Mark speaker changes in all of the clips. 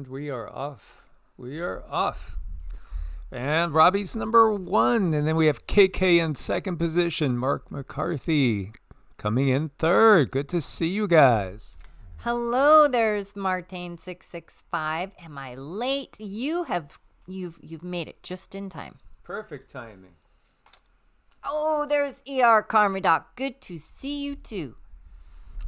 Speaker 1: And we are off. We are off. And Robbie's number 1. And then we have KK in second position. Mark McCarthy coming in third. Good to see you guys.
Speaker 2: Hello, there's Martane665. Am I late? You've made it just in time.
Speaker 1: Perfect timing.
Speaker 2: Oh, there's Karmadoc. Good to see you too.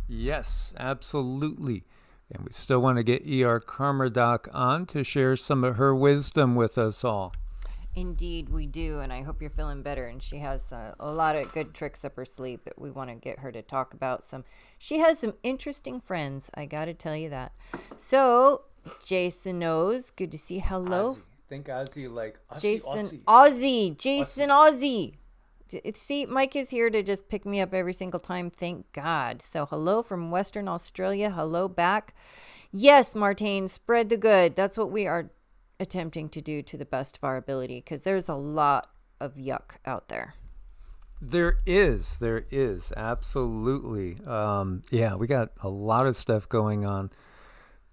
Speaker 1: Yes, absolutely. And we still want to get Karmadoc on to share some of her wisdom with us all.
Speaker 2: Indeed, we do, and I hope you're feeling better. And she has a lot of good tricks up her sleeve that we want to get her to talk about. She has some interesting friends, I got to tell you that. So, Jason knows. Good to see you. Hello.
Speaker 1: Ozzy. Think Ozzy like Ozzy,
Speaker 2: Jason
Speaker 1: Ozzy.
Speaker 2: Jason Ozzy. See, Mike is here to just pick me up every single time. Thank God. So, hello from Western Australia. Hello back. Yes, Martine, spread the good. That's what we are attempting to do to the best of our ability, because there's a lot of yuck out there.
Speaker 1: There is absolutely. Yeah, we got a lot of stuff going on.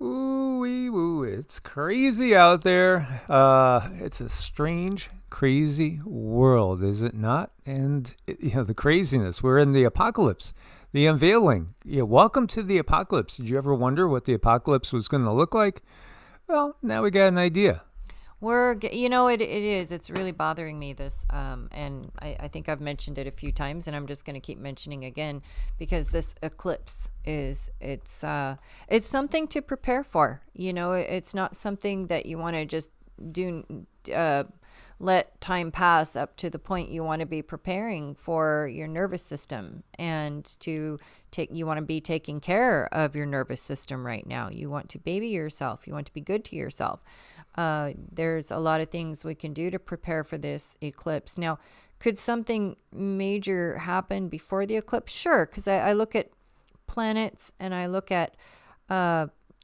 Speaker 1: Ooh, it's crazy out there. It's a strange, crazy world, is it not? And the craziness. We're in the apocalypse, the unveiling. Welcome to the apocalypse. Did you ever wonder what the apocalypse was going to look like? Well, now we got an idea.
Speaker 2: It is. It's really bothering me, this. And I think I've mentioned it a few times, and I'm just going to keep mentioning again, because this eclipse it's something to prepare for. It's not something that you want to just do, let time pass up to the point you want to be preparing for your nervous system, and you want to be taking care of your nervous system right now. You want to baby yourself. You want to be good to yourself. There's a lot of things we can do to prepare for this eclipse. Now, could something major happen before the eclipse? Sure, because I look at planets, and I look at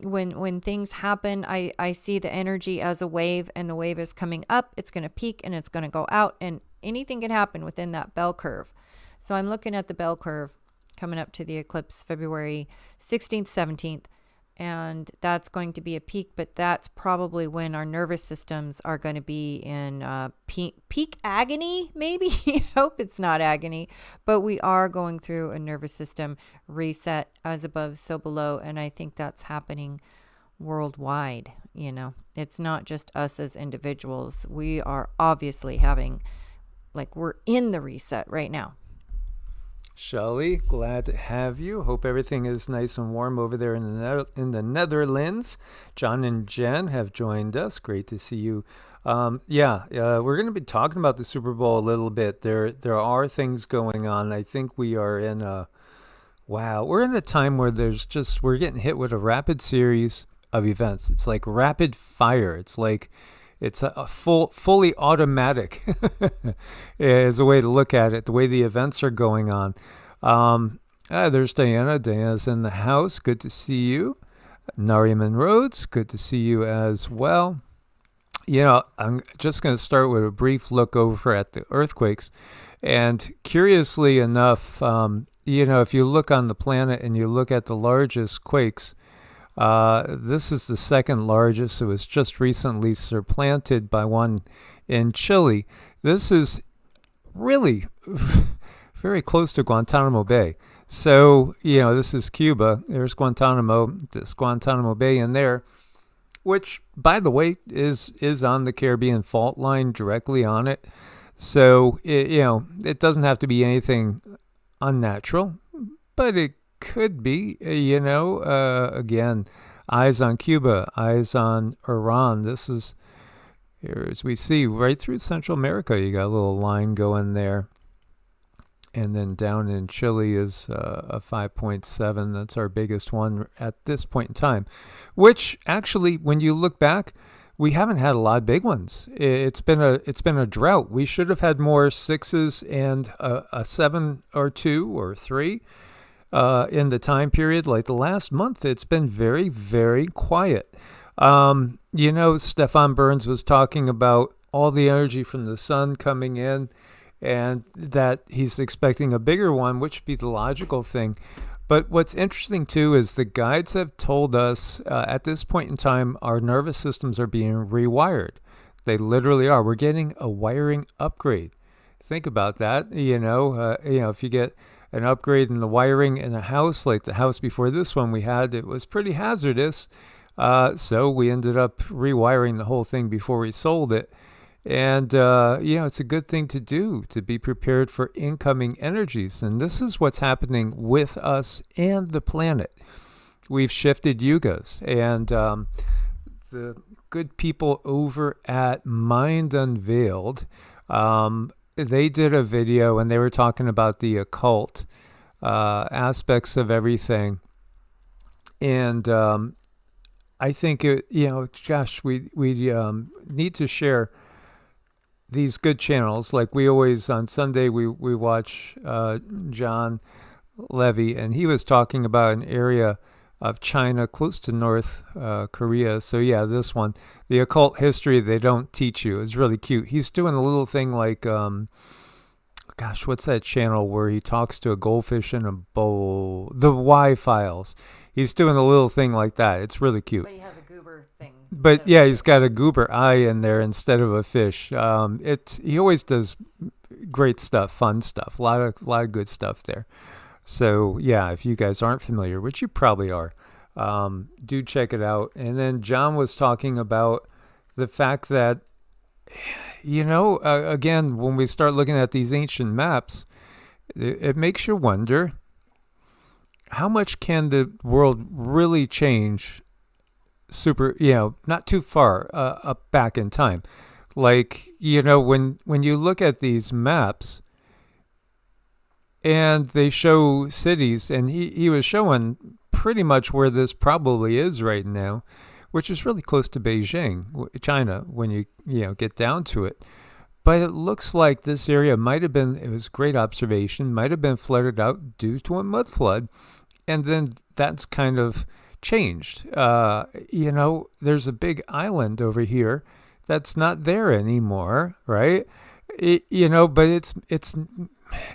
Speaker 2: when things happen, I see the energy as a wave, and the wave is coming up. It's going to peak, and it's going to go out, and anything can happen within that bell curve. So I'm looking at the bell curve coming up to the eclipse February 16th, 17th. And that's going to be a peak, but that's probably when our nervous systems are going to be in peak agony, maybe. I hope it's not agony, but we are going through a nervous system reset, as above, so below. And I think that's happening worldwide. It's not just us as individuals. We are obviously we're in the reset right now.
Speaker 1: Shelley, glad to have you. Hope everything is nice and warm over there in the Netherlands. John and Jen have joined us. Great to see you. We're going to be talking about the Super Bowl a little bit. There are things going on. I think we are in we're in a time where we're getting hit with a rapid series of events. It's like rapid fire. It's like it's a fully automatic is a way to look at it, the way the events are going on. There's Diana. Diana's in the house. Good to see you. Nariman Rhodes, good to see you as well. I'm just going to start with a brief look over at the earthquakes. And curiously enough, if you look on the planet and you look at the largest quakes, this is the second largest. It was just recently supplanted by one in Chile. This is really very close to Guantanamo Bay. So, this is Cuba. There's Guantanamo, this Guantanamo Bay in there, which, by the way, is on the Caribbean fault line, directly on it. So, it doesn't have to be anything unnatural, but it could be, again, eyes on Cuba, eyes on Iran. This is, here as we see, right through Central America, you got a little line going there. And then down in Chile is a 5.7. That's our biggest one at this point in time, which actually, when you look back, we haven't had a lot of big ones. It's been a drought. We should have had more 6s and a 7 or 2 or 3. In the time period, like the last month, it's been very, very quiet. Stefan Burns was talking about all the energy from the sun coming in, and that he's expecting a bigger one, which would be the logical thing. But what's interesting too is the guides have told us at this point in time, our nervous systems are being rewired. They literally are. We're getting a wiring upgrade. Think about that. If you get an upgrade in the wiring in a house, like the house before this one we had, it was pretty hazardous. So we ended up rewiring the whole thing before we sold it. And, it's a good thing to do, to be prepared for incoming energies. And this is what's happening with us and the planet. We've shifted yugas. And the good people over at Mind Unveiled, they did a video and they were talking about the occult aspects of everything. And I think, we need to share these good channels. Like we always, on Sunday, we watch John Levy, and he was talking about an area of China close to North Korea. So yeah, this one, the occult history they don't teach you, is really cute. He's doing a little thing like, what's that channel where he talks to a goldfish in a bowl? The Y Files. He's doing a little thing like that. It's really cute.
Speaker 2: But he has a goober thing.
Speaker 1: But yeah, he's got a goober eye in there instead of a fish. He always does great stuff, fun stuff, a lot of good stuff there. So yeah, if you guys aren't familiar, which you probably are, do check it out. And then John was talking about the fact that, again, when we start looking at these ancient maps, it makes you wonder, how much can the world really change not too far up back in time? Like, when you look at these maps and they show cities, and he was showing pretty much where this probably is right now, which is really close to Beijing, China, when you get down to it. But it looks like this area it was a great observation, might have been flooded out due to a mud flood. And then that's kind of changed. There's a big island over here that's not there anymore, right? But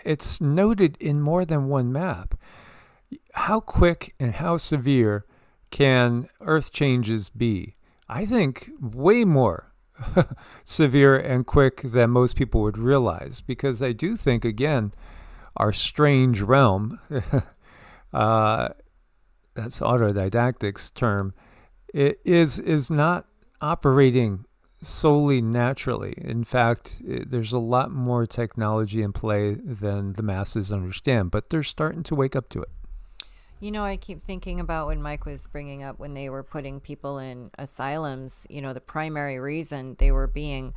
Speaker 1: it's noted in more than one map. How quick and how severe can Earth changes be? I think way more severe and quick than most people would realize, because I do think, again, our strange realm, that's autodidactic's term, it is not operating solely naturally. In fact, there's a lot more technology in play than the masses understand, but they're starting to wake up to it.
Speaker 2: I keep thinking about when Mike was bringing up when they were putting people in asylums, the primary reason they were being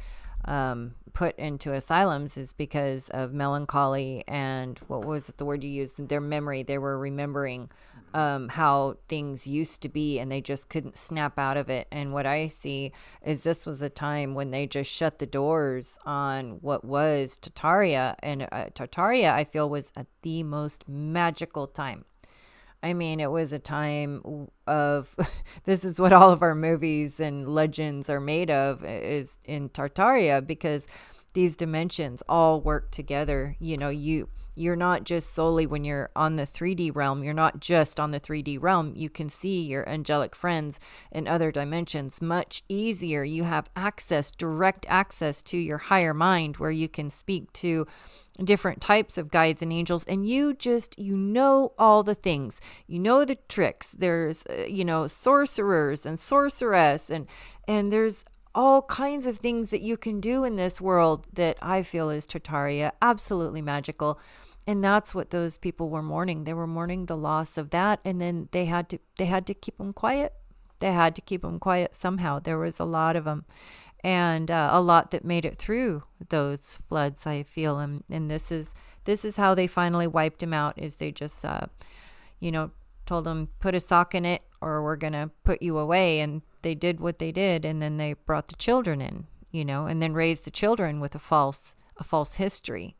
Speaker 2: put into asylums is because of melancholy and, what was the word you used? Their memory. They were remembering how things used to be, and they just couldn't snap out of it. And what I see is this was a time when they just shut the doors on what was Tartaria. And Tartaria, I feel, was at the most magical time. I mean, it was a time of, this is what all of our movies and legends are made of, is in Tartaria, because these dimensions all work together. You're not just solely, when you're on the 3D realm, you're not just on the 3D realm. You can see your angelic friends in other dimensions much easier. You have direct access to your higher mind, where you can speak to different types of guides and angels, and you know all the things, the tricks. There's sorcerers and sorceress, and there's all kinds of things that you can do in this world that I feel is Tartaria, absolutely magical. And that's what those people were mourning. They were mourning the loss of that, and then they had to keep them quiet. They had to keep them quiet somehow. There was a lot of them, and a lot that made it through those floods, I feel. And this is how they finally wiped him out, is they just told him, put a sock in it or we're gonna put you away. And they did what they did, and then they brought the children in, and then raised the children with a false history.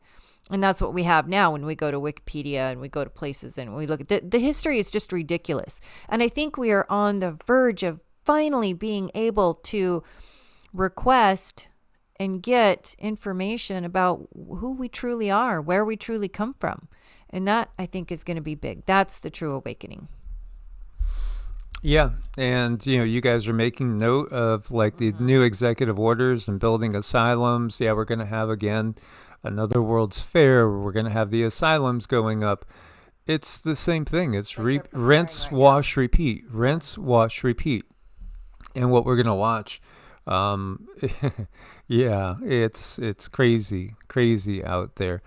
Speaker 2: And that's what we have now when we go to Wikipedia and we go to places and we look at the history is just ridiculous. And I think we are on the verge of finally being able to request and get information about who we truly are, where we truly come from. And that, I think, is going to be big. That's the true awakening.
Speaker 1: Yeah, and you guys are making note of like the new executive orders and building asylums. Yeah, we're going to have again another World's Fair where we're going to have the asylums going up. It's the same thing. It's rinse, wash, repeat. Rinse, wash, repeat. And what we're going to watch, yeah, it's crazy out there.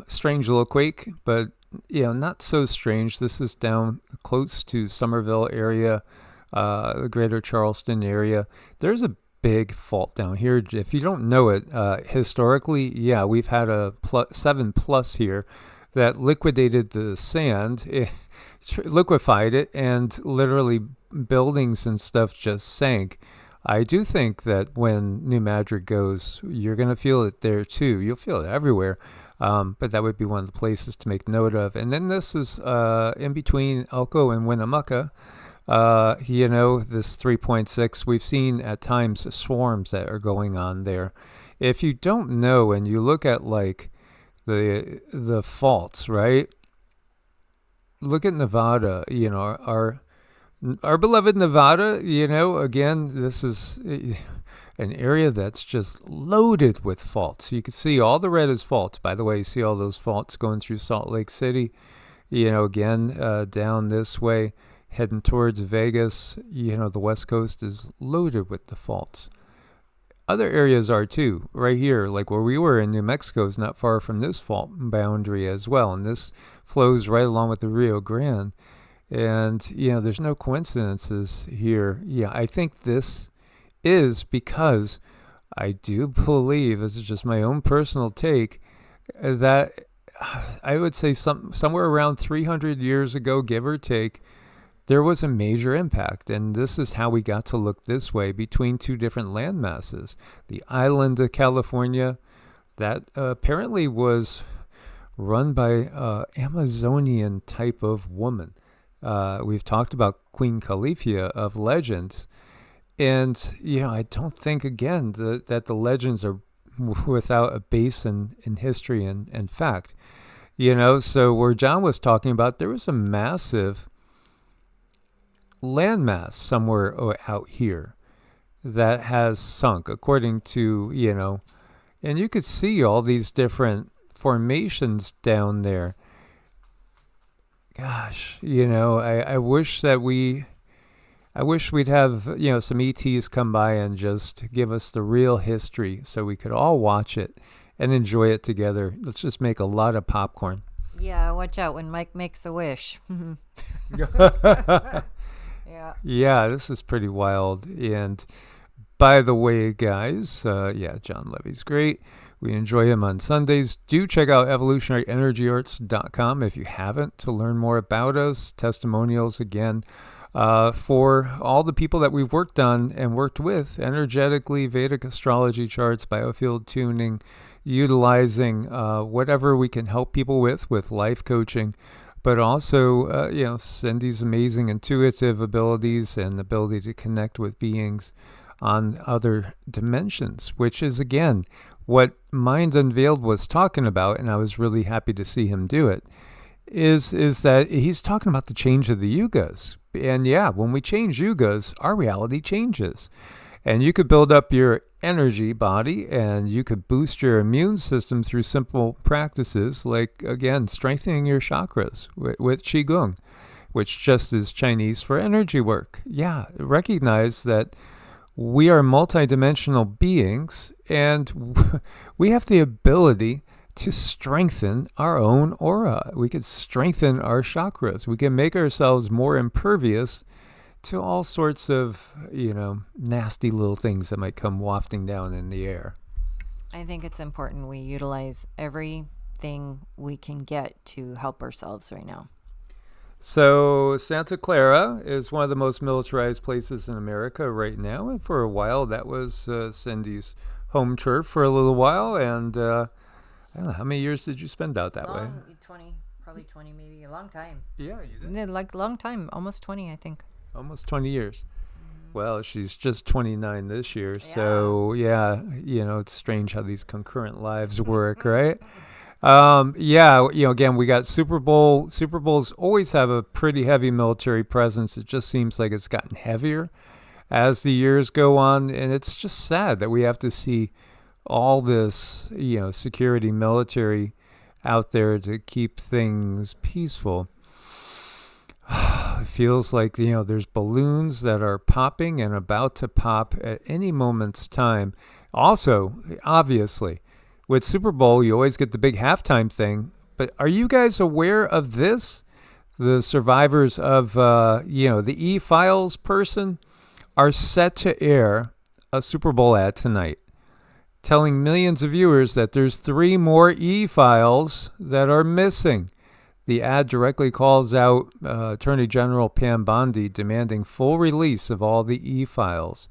Speaker 1: Strange little quake, but not so strange. This is down close to Somerville area, the greater Charleston area. There's a big fault down here. If you don't know it, historically, yeah, we've had a 7+ here that liquidated the sand, liquefied it, and literally buildings and stuff just sank. I do think that when New Madrid goes, you're going to feel it there too. You'll feel it everywhere. But that would be one of the places to make note of. And then this is in between Elko and Winnemucca. This 3.6, we've seen at times swarms that are going on there. If you don't know and you look at like the faults, right? Look at Nevada, our beloved Nevada, again, this is an area that's just loaded with faults. You can see all the red is faults. By the way, you see all those faults going through Salt Lake City, again, down this way, heading towards Vegas. The West Coast is loaded with the faults. Other areas are too, right here, like where we were in New Mexico is not far from this fault boundary as well. And this flows right along with the Rio Grande. And, there's no coincidences here. Yeah, I think this is because I do believe, this is just my own personal take, that I would say somewhere around 300 years ago, give or take, there was a major impact. And this is how we got to look this way between two different land masses. The island of California, that apparently was run by Amazonian type of woman. We've talked about Queen Califia of legends. And, I don't think, again, that the legends are without a base in history and fact. So where John was talking about, there was a massive landmass somewhere out here that has sunk, according to, and you could see all these different formations down there. Gosh, I wish we'd have, some ETs come by and just give us the real history so we could all watch it and enjoy it together. Let's just make a lot of popcorn.
Speaker 2: Yeah, watch out when Mike makes a wish. Yeah.
Speaker 1: Yeah, this is pretty wild. And by the way, guys, John Levy's great. We enjoy him on Sundays. Do check out evolutionaryenergyarts.com if you haven't, to learn more about us. Testimonials, again, for all the people that we've worked on and worked with, energetically, Vedic astrology charts, biofield tuning, utilizing whatever we can help people with life coaching. But also, Cindy's amazing intuitive abilities and ability to connect with beings on other dimensions, which is, again, what Mind Unveiled was talking about, and I was really happy to see him do it, is that he's talking about the change of the Yugas. And yeah, when we change Yugas, our reality changes. And you could build up your energy body, and you could boost your immune system through simple practices like, again, strengthening your chakras with Qigong, which just is Chinese for energy work. Yeah, recognize that we are multidimensional beings, and we have the ability to strengthen our own aura. We could strengthen our chakras. We can make ourselves more impervious to all sorts of, nasty little things that might come wafting down in the air.
Speaker 2: I think it's important we utilize everything we can get to help ourselves right now.
Speaker 1: So Santa Clara is one of the most militarized places in America right now. And for a while, that was Cindy's home turf for a little while. And I don't know, how many years did you spend out that way?
Speaker 2: 20, maybe a long time.
Speaker 1: Yeah, you did.
Speaker 2: Like long time, almost 20, I think.
Speaker 1: Almost 20 years. Well, she's just 29 this year,
Speaker 2: Yeah.
Speaker 1: so yeah, it's strange how these concurrent lives work, right? Yeah, again, we got Super Bowl. Super Bowls always have a pretty heavy military presence. It just seems like it's gotten heavier as the years go on, and it's just sad that we have to see all this, security military out there to keep things peaceful. It feels like, there's balloons that are popping and about to pop at any moment's time. Also, obviously, with Super Bowl, you always get the big halftime thing. But are you guys aware of this? The survivors of, the E-Files person are set to air a Super Bowl ad tonight, telling millions of viewers that there's 3 more E-Files that are missing. The ad directly calls out Attorney General Pam Bondi demanding full release of all the E-Files.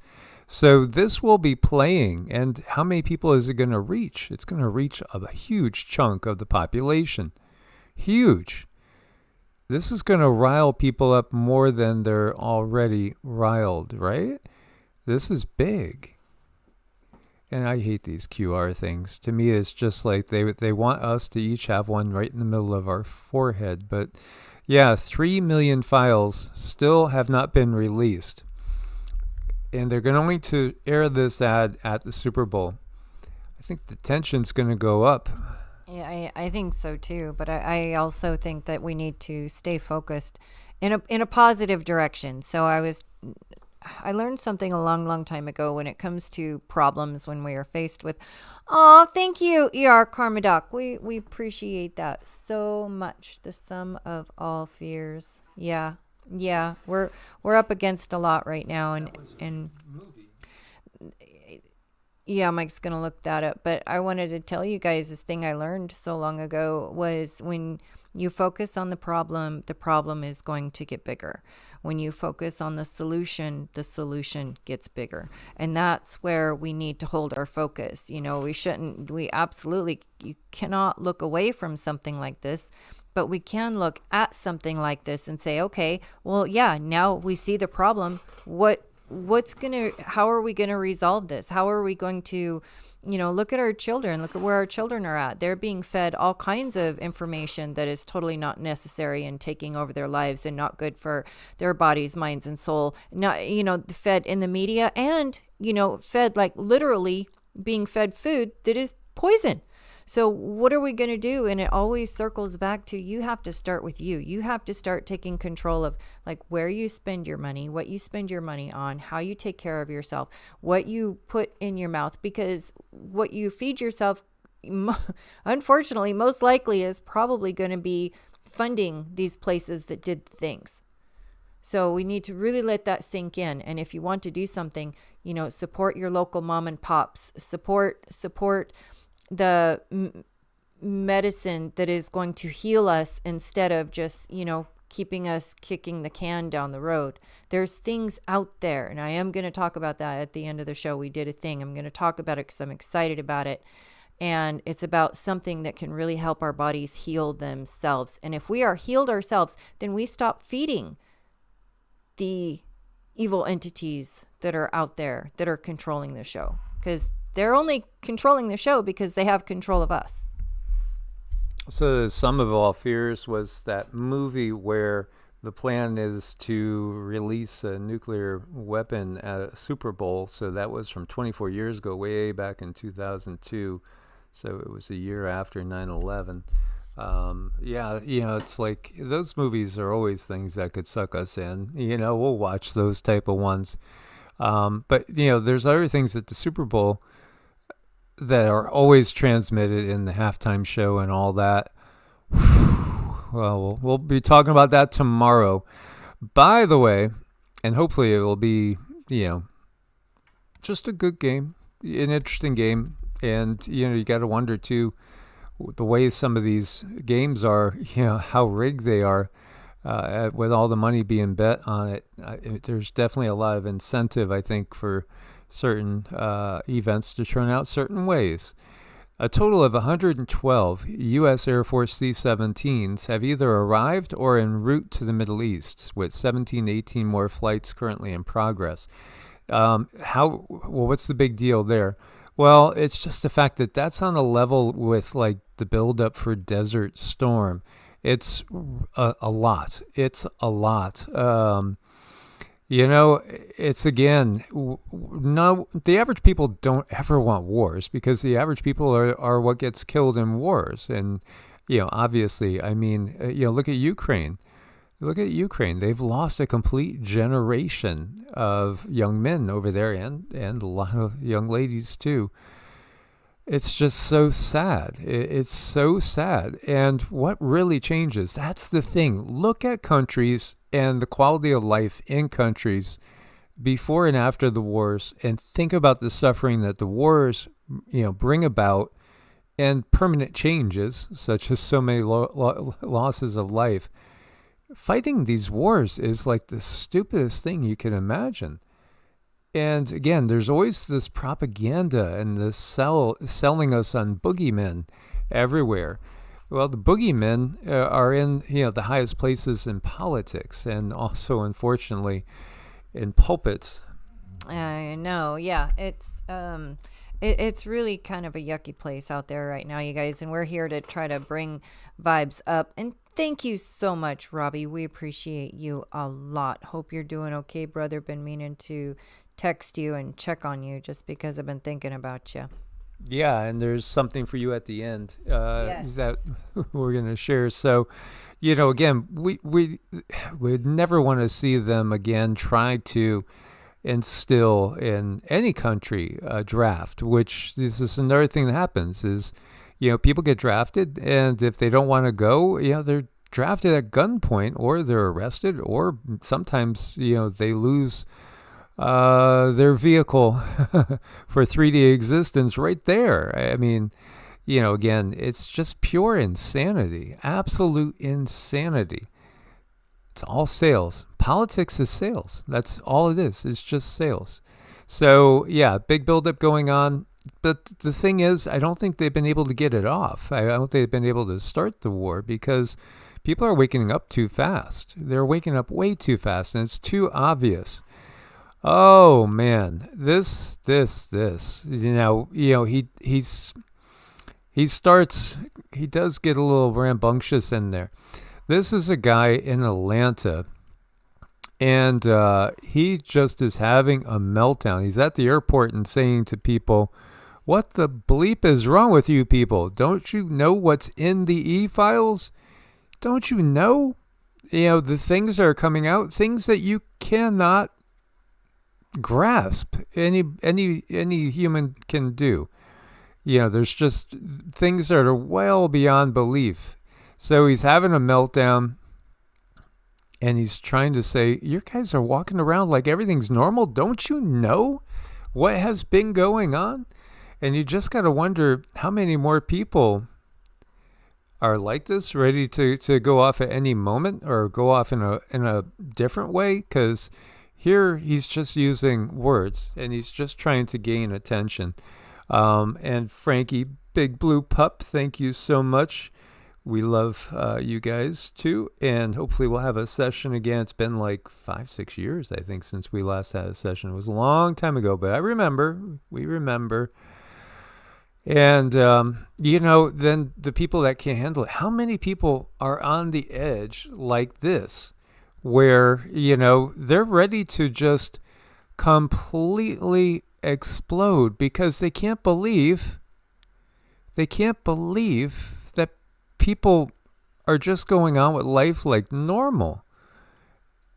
Speaker 1: So this will be playing, and how many people is it going to reach? It's going to reach a huge chunk of the population. Huge. This is going to rile people up more than they're already riled, right? This is big. And I hate these QR things. To me, it's just like they want us to each have one right in the middle of our forehead. But yeah, 3 million files still have not been released. And they're going to air this ad at the Super Bowl. I think the tension's going to go up.
Speaker 2: Yeah, I think so too. But I also think that we need to stay focused in a positive direction. So I learned something a long time ago when it comes to problems when we are faced with. Oh, thank you, Karma Doc. We appreciate that so much. The sum of all fears. Yeah. We're up against a lot right now, and yeah, Mike's gonna look that up. But I wanted to tell you guys this thing I learned so long ago was when you focus on the problem is going to get bigger. When you focus on the solution gets bigger. And that's where we need to hold our focus. You cannot look away from something like this, but we can look at something like this and say, okay, well, yeah, now we see the problem. How are we going to resolve this? How are we going to, look at our children, look at where our children are at. They're being fed all kinds of information that is totally not necessary and taking over their lives and not good for their bodies, minds, and soul. Not, fed in the media and, fed like literally being fed food that is poison. So what are we going to do? And it always circles back to you have to start with you. You have to start taking control of like where you spend your money, what you spend your money on, how you take care of yourself, what you put in your mouth, because what you feed yourself, unfortunately, most likely is probably going to be funding these places that did things. So we need to really let that sink in. And if you want to do something, support your local mom and pops, support the medicine that is going to heal us instead of just, keeping us kicking the can down the road. There's things out there, and I am going to talk about that at the end of the show. We did a thing. I'm going to talk about it because I'm excited about it. And it's about something that can really help our bodies heal themselves. And if we are healed ourselves, then we stop feeding the evil entities that are out there that are controlling the show, because they're only controlling the show because they have control of us.
Speaker 1: So the sum of all fears was that movie where the plan is to release a nuclear weapon at a Super Bowl. So that was from 24 years ago, way back in 2002. So it was a year after 9/11. Yeah, it's like those movies are always things that could suck us in. We'll watch those type of ones. But, there's other things at the Super Bowl that are always transmitted in the halftime show and all that. Well, we'll be talking about that tomorrow. By the way, and hopefully it will be, just a good game, an interesting game. And, you got to wonder, too, the way some of these games are, how rigged they are. With all the money being bet on it, there's definitely a lot of incentive, I think, for certain events to turn out certain ways. A total of 112 U.S. Air Force C-17s have either arrived or en route to the Middle East, with 17 to 18 more flights currently in progress. What's the big deal there? Well, it's just the fact that that's on a level with like the buildup for Desert Storm. It's a lot. It's a lot. It's again, no, the average people don't ever want wars because the average people are what gets killed in wars. And, obviously, I mean, look at Ukraine. Look at Ukraine. They've lost a complete generation of young men over there and a lot of young ladies too. It's just so sad. It's so sad. And what really changes? That's the thing. Look at countries and the quality of life in countries before and after the wars and think about the suffering that the wars, bring about and permanent changes, such as so many losses of life. Fighting these wars is like the stupidest thing you can imagine. And again, there's always this propaganda and this selling us on boogeymen everywhere. Well, the boogeymen are in the highest places in politics and also, unfortunately, in pulpits.
Speaker 2: I know. Yeah, it's really kind of a yucky place out there right now, you guys, and we're here to try to bring vibes up. And thank you so much, Robbie. We appreciate you a lot. Hope you're doing okay, brother. Been meaning to text you and check on you just because I've been thinking about you.
Speaker 1: Yeah, and there's something for you at the end
Speaker 2: Yes.
Speaker 1: that we're going to share. So, again, we would never want to see them again try to instill in any country a draft, which this is another thing that happens is, people get drafted, and if they don't want to go, they're drafted at gunpoint, or they're arrested, or sometimes, they lose their vehicle for 3D existence right there. I mean, again, it's just pure insanity, absolute insanity. It's all sales. Politics is sales. That's all it is. It's just sales. So, yeah, big buildup going on. But the thing is, I don't think they've been able to get it off. I don't think they've been able to start the war because people are waking up too fast. They're waking up way too fast, and it's too obvious. Oh man, this. He does get a little rambunctious in there. This is a guy in Atlanta, and he just is having a meltdown. He's at the airport and saying to people, "What the bleep is wrong with you people? Don't you know what's in the e-files? Don't you know? The things that are coming out, things that you cannot grasp any human can do. There's just things that are well beyond belief." So he's having a meltdown and he's trying to say, you guys are walking around like everything's normal. Don't you know what has been going on? And you just got to wonder how many more people are like this, ready to go off at any moment or go off in a different way, because here he's just using words and he's just trying to gain attention. And Frankie, Big Blue Pup, thank you so much. We love you guys too. And hopefully we'll have a session again. It's been like 5-6 years, I think, since we last had a session. It was a long time ago, but we remember. And, then the people that can't handle it, how many people are on the edge like this? Where, they're ready to just completely explode because they can't believe that people are just going on with life like normal.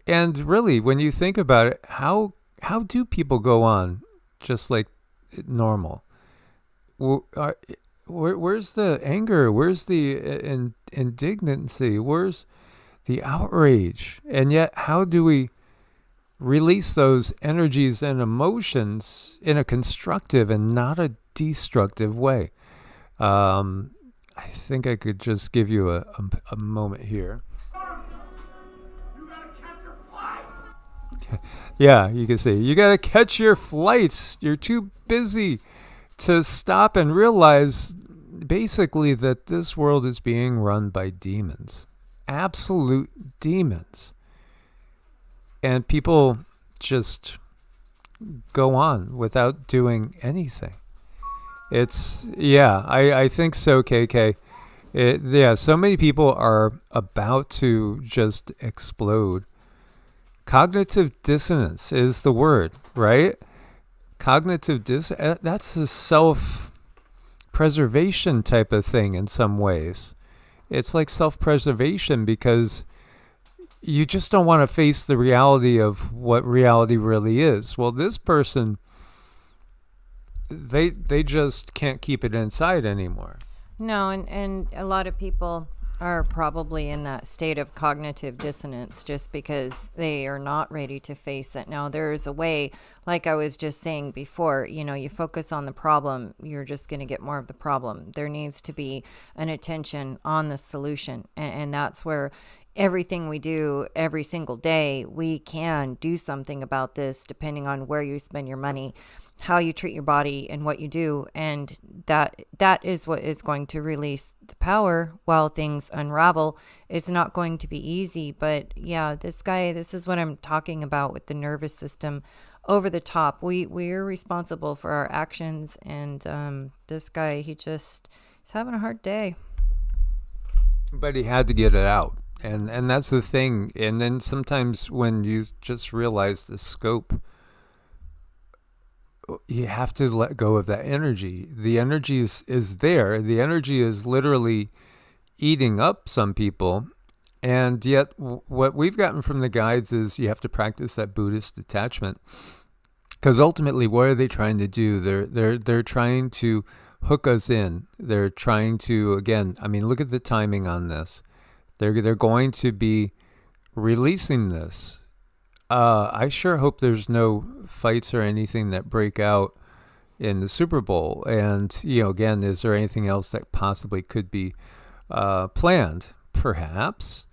Speaker 1: And really, when you think about it, how do people go on just like normal? Where's the anger? Where's the indignancy? Where's the outrage? And yet, how do we release those energies and emotions in a constructive and not a destructive way? I think I could just give you a moment here.
Speaker 3: You gotta catch your flight.
Speaker 1: Yeah, you can say, you got to catch your flights. You're too busy to stop and realize basically that this world is being run by demons, absolute demons. And people just go on without doing anything. I think so, KK. So many people are about to just explode. Cognitive dissonance is the word, right? Cognitive that's a self-preservation type of thing in some ways. It's like self-preservation because you just don't want to face the reality of what reality really is. Well, this person, they just can't keep it inside anymore.
Speaker 2: No, and a lot of people are probably in that state of cognitive dissonance just because they are not ready to face it. Now, there is a way, like I was just saying before, you focus on the problem, you're just going to get more of the problem. There needs to be an attention on the solution. And that's where everything we do every single day, we can do something about this depending on where you spend your money, how you treat your body, and what you do. And that is what is going to release the power while things unravel. It's not going to be easy, but yeah, this is what I'm talking about with the nervous system over the top. We're responsible for our actions, and this guy, he's having a hard day.
Speaker 1: But he had to get it out. And that's the thing. And then sometimes when you just realize the scope, you have to let go of that energy. The energy is there. The energy is literally eating up some people. And yet what we've gotten from the guides is you have to practice that Buddhist detachment. Because ultimately, what are they trying to do? They're trying to hook us in. They're trying to, again, look at the timing on this. They're going to be releasing this. I sure hope there's no fights or anything that break out in the Super Bowl. And, again, is there anything else that possibly could be planned? Perhaps.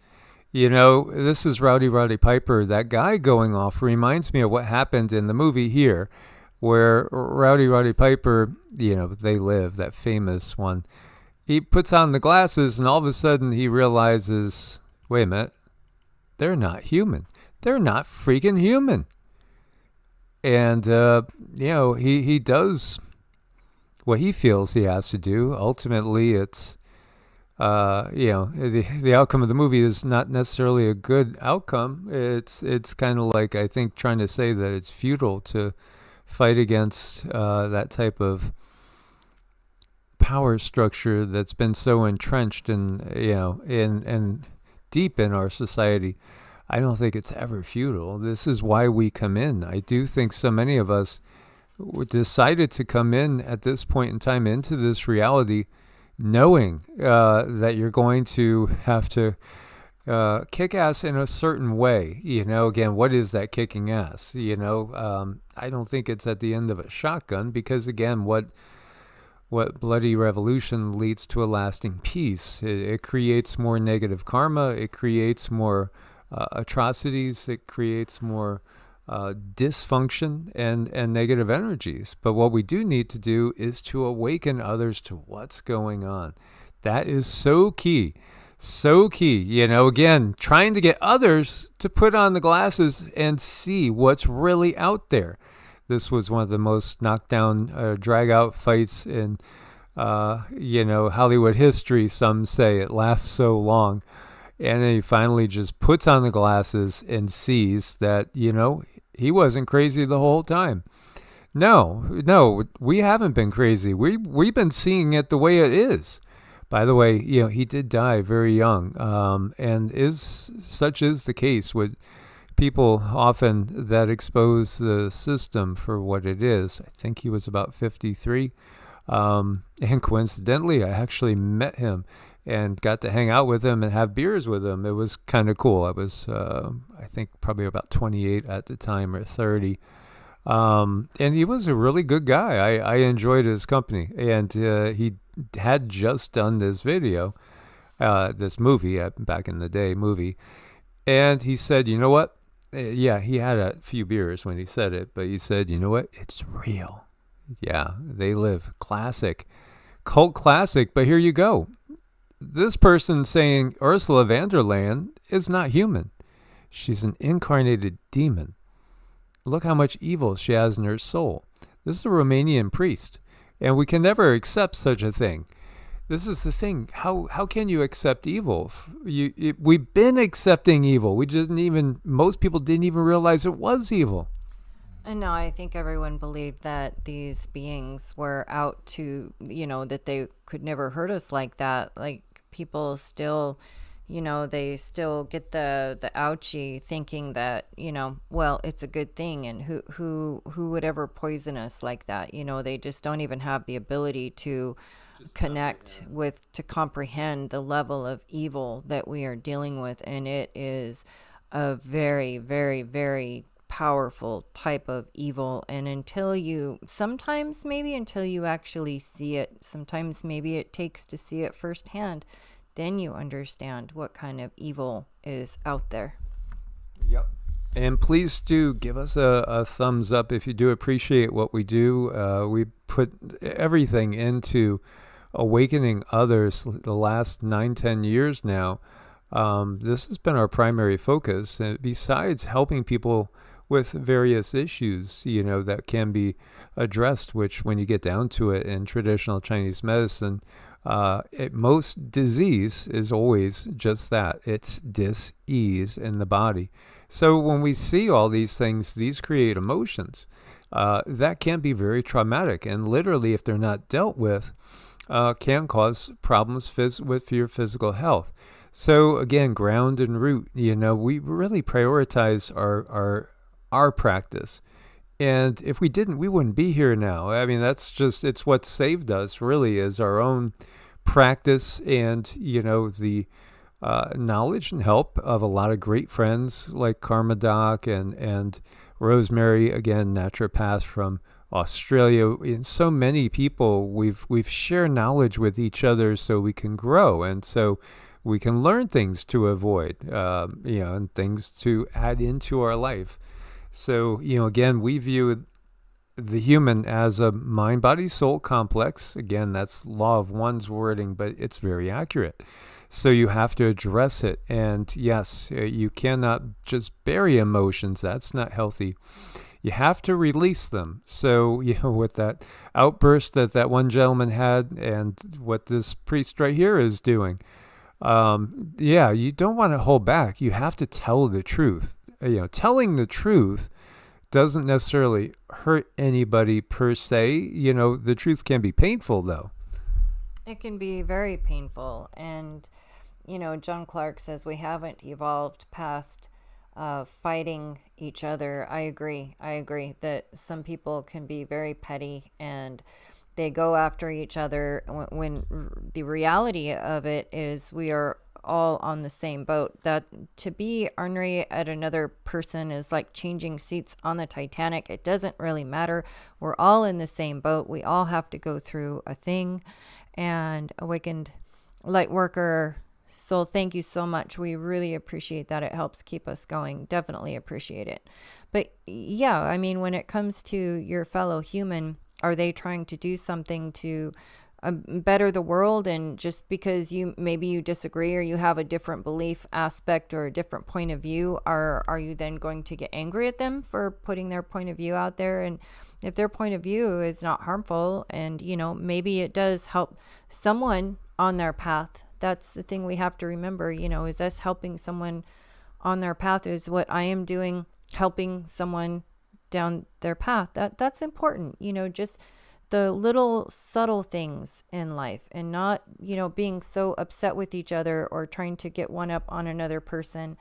Speaker 1: This is Rowdy Piper. That guy going off reminds me of what happened in the movie here, where Rowdy Piper, They Live, that famous one. He puts on the glasses and all of a sudden he realizes, wait a minute, they're not human. They're not freaking human. And, he does what he feels he has to do. Ultimately, it's, the outcome of the movie is not necessarily a good outcome. It's kind of like, I think, trying to say that it's futile to fight against that type of power structure that's been so entrenched in deep in our society. I don't think it's ever futile. This is why we come in. I do think so many of us decided to come in at this point in time into this reality, knowing that you're going to have to kick ass in a certain way. Again, what is that kicking ass? I don't think it's at the end of a shotgun, because again, what bloody revolution leads to a lasting peace? It creates more negative karma. It creates more atrocities. It creates more dysfunction and negative energies. But what we do need to do is to awaken others to what's going on. That is so key. So key. Again, trying to get others to put on the glasses and see what's really out there. This was one of the most knockdown, drag-out fights in, Hollywood history, some say. It lasts so long. And then he finally just puts on the glasses and sees that, he wasn't crazy the whole time. No, we haven't been crazy. We've been seeing it the way it is. By the way, he did die very young, and such is the case with people often that expose the system for what it is. I think he was about 53. And coincidentally, I actually met him and got to hang out with him and have beers with him. It was kind of cool. I was, I think, probably about 28 at the time, or 30. And he was a really good guy. I enjoyed his company. And he had just done this video, this movie, back in the day movie. And he said, you know what? Yeah, he had a few beers when he said it, but he said, you know what? It's real. Yeah, They Live. Classic cult classic, but here you go. This person saying Ursula von der Leyen is not human. She's an incarnated demon. Look how much evil she has in her soul. This is a Romanian priest, and we can never accept such a thing. This is the thing. How can you accept evil? We've been accepting evil. Most people didn't even realize it was evil.
Speaker 2: And no, I think everyone believed that these beings were out to, that they could never hurt us like that. Like, people still, they still get the ouchie thinking that, well, it's a good thing. And who would ever poison us like that? They just don't even have the ability to connect with, to comprehend the level of evil that we are dealing with. And it is a very, very, very powerful type of evil. And until you actually see it, sometimes maybe it takes to see it firsthand, then you understand what kind of evil is out there.
Speaker 1: Yep. And please do give us a thumbs up if you do appreciate what we do. We put everything into awakening others the last 9-10 years now. This has been our primary focus, besides helping people with various issues, that can be addressed, which when you get down to it in traditional Chinese medicine, most disease is always just that. It's dis-ease in the body. So when we see all these things, these create emotions that can be very traumatic, and literally, if they're not dealt with, can cause problems with your physical health. So again, ground and root, we really prioritize our practice. And if we didn't, we wouldn't be here now. I mean, it's what saved us, really, is our own practice and, the knowledge and help of a lot of great friends like Karma Doc and Rosemary, again, naturopath from Australia. And so many people, we've shared knowledge with each other so we can grow. And so we can learn things to avoid, and things to add into our life. So, again, we view the human as a mind, body, soul complex. Again, that's law of one's wording, but it's very accurate. So you have to address it. And yes, you cannot just bury emotions. That's not healthy. You have to release them. So, with that outburst that one gentleman had and what this priest right here is doing, you don't want to hold back. You have to tell the truth. Telling the truth doesn't necessarily hurt anybody per se. The truth can be painful, though.
Speaker 2: It can be very painful. And, John Clark says we haven't evolved past fighting each other. I agree that some people can be very petty and they go after each other when the reality of it is we are all on the same boat. That to be ornery at another person is like changing seats on the Titanic. It doesn't really matter. We're all in the same boat. We all have to go through a thing. And Awakened Light Worker Soul, thank you so much. We really appreciate that. It helps keep us going. Definitely appreciate it. But yeah, I mean, when it comes to your fellow human, are they trying to do something to better the world? And just because maybe you disagree or you have a different belief aspect or a different point of view, are you then going to get angry at them for putting their point of view out there? And if their point of view is not harmful and maybe it does help someone on their path, that's the thing we have to remember. Is us helping someone on their path? Is what I am doing helping someone down their path? That's important. Just the little subtle things in life, and not, being so upset with each other or trying to get one up on another person.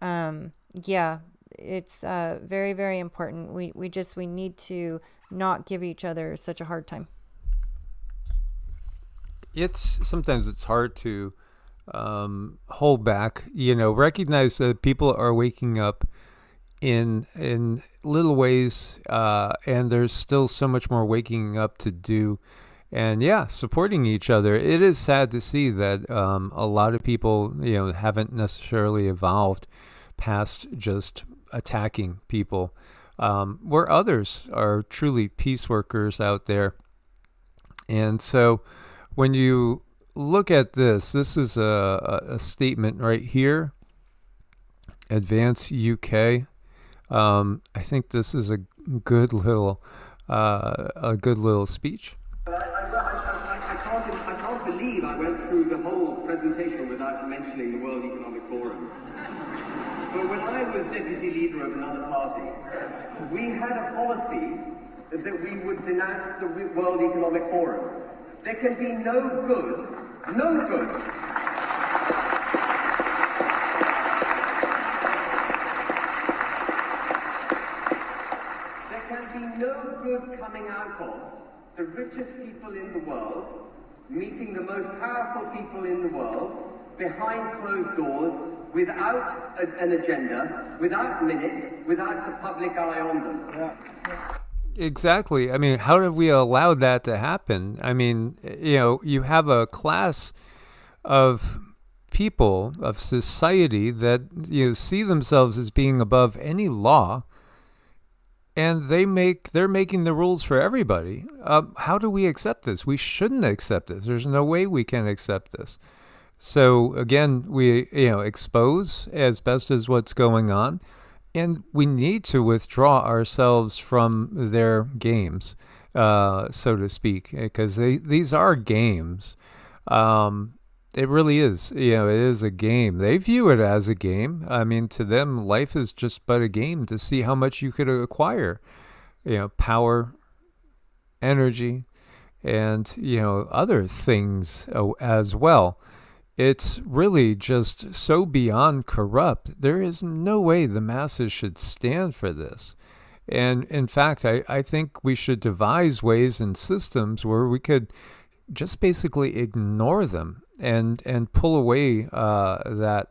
Speaker 2: It's very, very important. We need to not give each other such a hard time.
Speaker 1: Sometimes it's hard to hold back, recognize that people are waking up in little ways, and there's still so much more waking up to do, and supporting each other. It is sad to see that a lot of people haven't necessarily evolved past just attacking people, where others are truly peace workers out there. And so when you look at this is a statement right here, Advance UK. I think this is a good little speech.
Speaker 4: I can't believe I went through the whole presentation without mentioning the World Economic Forum. But when I was deputy leader of another party, we had a policy that we would denounce the World Economic Forum. There can be no good. There can be no good coming out of the richest people in the world meeting the most powerful people in the world behind closed doors, without an agenda, without minutes, without the public eye on them. Yeah.
Speaker 1: Exactly. I mean, how have we allowed that to happen? I mean, you have a class of people, of society that see themselves as being above any law, and they're making the rules for everybody. How do we accept this? We shouldn't accept this. There's no way we can accept this. So again, we expose as best as what's going on, and we need to withdraw ourselves from their games, so to speak, because these are games. It really is. It is a game. They view it as a game. I mean, to them, life is just but a game to see how much you could acquire. Power, energy, and other things as well. It's really just so beyond corrupt. There is no way the masses should stand for this. And in fact, I think we should devise ways and systems where we could just basically ignore them and pull away that,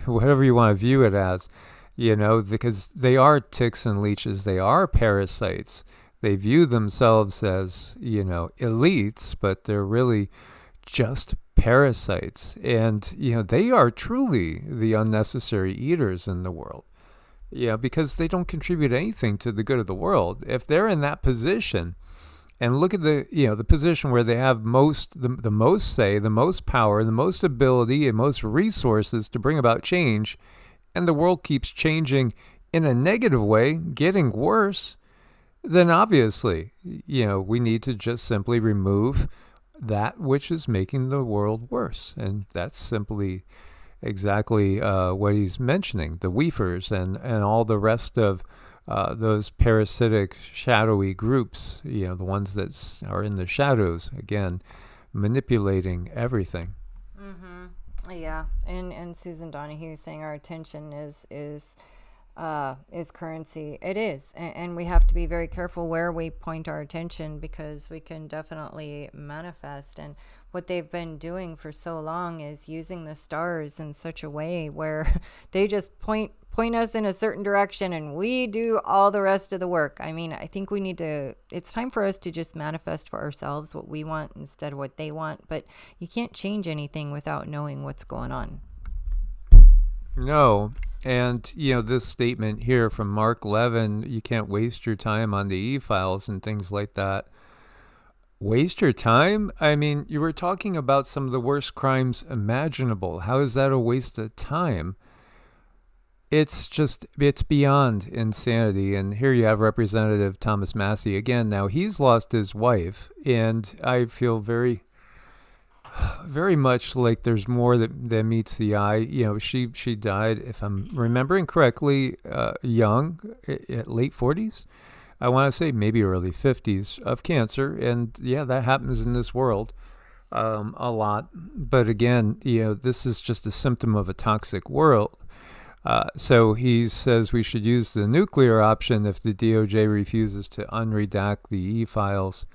Speaker 1: whatever you want to view it as, because they are ticks and leeches. They are parasites. They view themselves as, elites, but they're really just parasites. And, they are truly the unnecessary eaters in the world. Because they don't contribute anything to the good of the world. If they're in that position, and look at the position where they have the most say, the most power, the most ability, and most resources to bring about change, and the world keeps changing in a negative way, getting worse, then obviously, we need to just simply remove that which is making the world worse. And that's simply exactly what he's mentioning, the Weefers and all the rest of those parasitic, shadowy groups, the ones that are in the shadows, again, manipulating everything.
Speaker 2: Mm-hmm. Yeah, and Susan Donahue saying our attention is currency. It is, and we have to be very careful where we point our attention, because we can definitely manifest. And what they've been doing for so long is using the stars in such a way where they just point us in a certain direction and we do all the rest of the work. I mean, I think it's time for us to just manifest for ourselves what we want instead of what they want. But you can't change anything without knowing what's going on.
Speaker 1: No. And, this statement here from Mark Levin, you can't waste your time on the e-files and things like that. Waste your time? I mean, you were talking about some of the worst crimes imaginable. How is that a waste of time? It's beyond insanity. And here you have Representative Thomas Massey again. Now, he's lost his wife, and I feel very much like there's more that meets the eye. She died, if I'm remembering correctly, young, at late 40s. I want to say maybe early 50s, of cancer. And yeah, that happens in this world a lot. But again, this is just a symptom of a toxic world. So he says we should use the nuclear option if the DOJ refuses to unredact the e-files,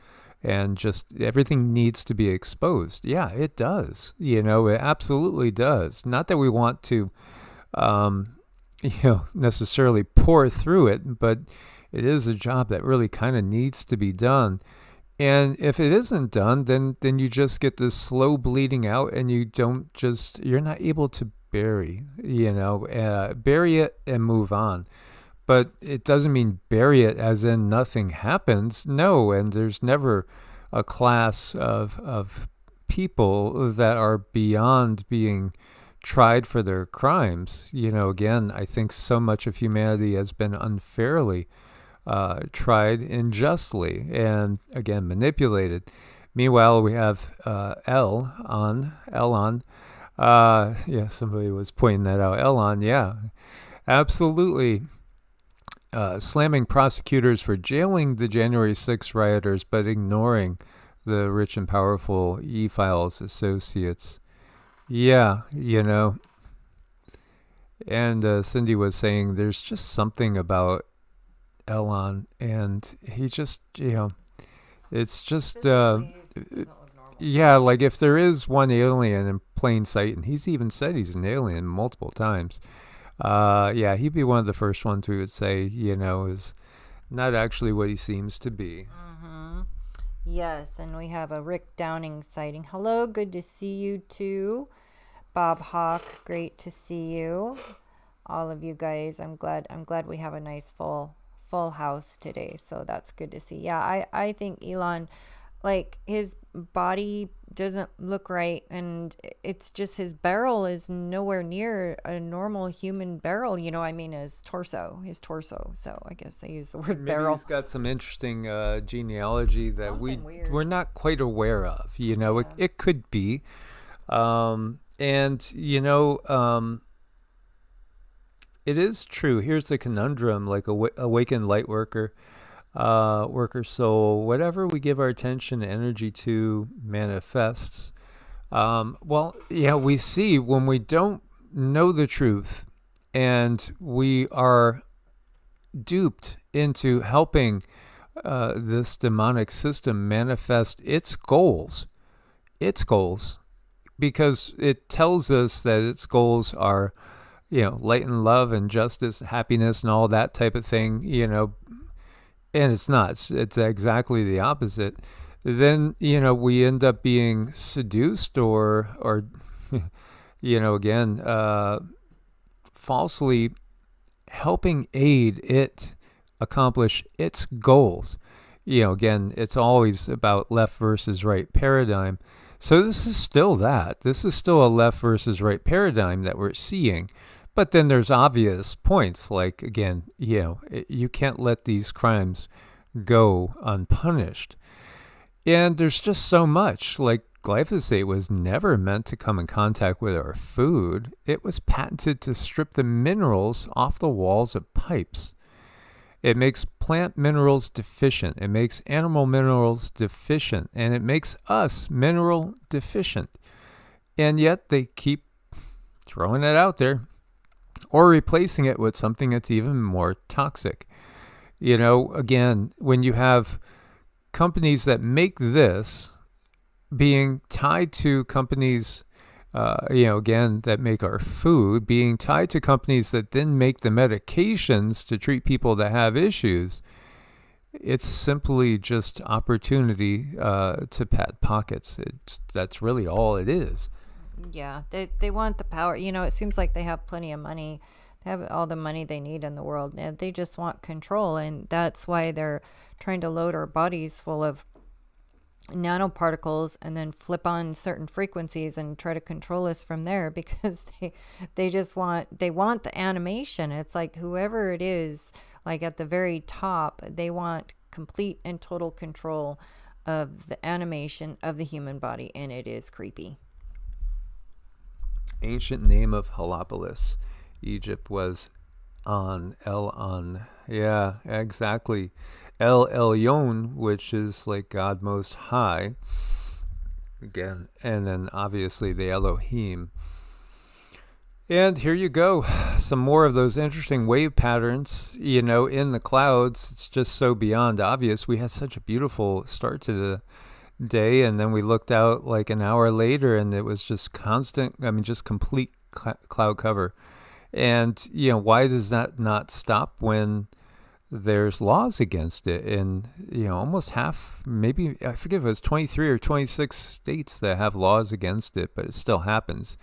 Speaker 1: and just everything needs to be exposed. Yeah, it does. It absolutely does. Not that we want to, necessarily pour through it, but it is a job that really kind of needs to be done. And if it isn't done, then you just get this slow bleeding out, and you're not able to bury it and move on. But it doesn't mean bury it as in nothing happens. No, and there's never a class of people that are beyond being tried for their crimes. Again, I think so much of humanity has been unfairly tried unjustly and, again, manipulated. Meanwhile, we have Elon. Yeah, somebody was pointing that out. Elon, yeah, absolutely. Slamming prosecutors for jailing the January 6th rioters, but ignoring the rich and powerful E-Files associates. Yeah, And Cindy was saying there's just something about Elon, and he just, it's just, yeah, like if there is one alien in plain sight, and he's even said he's an alien multiple times, yeah, he'd be one of the first ones we would say, is not actually what he seems to be.
Speaker 2: Mm-hmm. Yes, and we have a Rick Downing sighting. Hello, good to see you too. Bob Hawk, great to see you. All of you guys, I'm glad we have a nice full house today, so that's good to see. Yeah, I think Elon, like, his body doesn't look right, and it's just his barrel is nowhere near a normal human barrel, his torso. So I guess I use the word
Speaker 1: Maybe
Speaker 2: barrel.
Speaker 1: He's got some interesting genealogy that
Speaker 2: Something weird.
Speaker 1: we're not quite aware of. It could be. It is true. Here's the conundrum, like awakened light worker soul, whatever we give our attention and energy to manifests. We see when we don't know the truth and we are duped into helping this demonic system manifest its goals, because it tells us that its goals are, light and love and justice, happiness and all that type of thing, and it's not. It's exactly the opposite. Then, we end up being seduced or again, falsely helping aid it accomplish its goals. Again, it's always about left versus right paradigm. So this is still that. This is still a left versus right paradigm that we're seeing. But then there's obvious points, like, again, you can't let these crimes go unpunished. And there's just so much, like glyphosate was never meant to come in contact with our food. It was patented to strip the minerals off the walls of pipes. It makes plant minerals deficient. It makes animal minerals deficient. And it makes us mineral deficient. And yet they keep throwing it out there or replacing it with something that's even more toxic. Again, when you have companies that make this being tied to companies, again, that make our food, being tied to companies that then make the medications to treat people that have issues, it's simply just opportunity to pat pockets. That's really all it is.
Speaker 2: Yeah, they want the power. It seems like they have plenty of money. They have all the money they need in the world, and they just want control. And that's why they're trying to load our bodies full of nanoparticles and then flip on certain frequencies and try to control us from there, because they want the animation. It's like whoever it is, like at the very top, they want complete and total control of the animation of the human body, and it is creepy.
Speaker 1: Ancient name of Heliopolis, Egypt, was El-On. Yeah, exactly. El Elyon, which is like God Most High. Again, and then obviously the Elohim. And here you go. Some more of those interesting wave patterns, in the clouds. It's just so beyond obvious. We had such a beautiful start to the day, and then we looked out like an hour later and it was just just complete cloud cover. And why does that not stop when there's laws against it? And almost half, maybe I forget if it was 23 or 26 states that have laws against it, but it still happens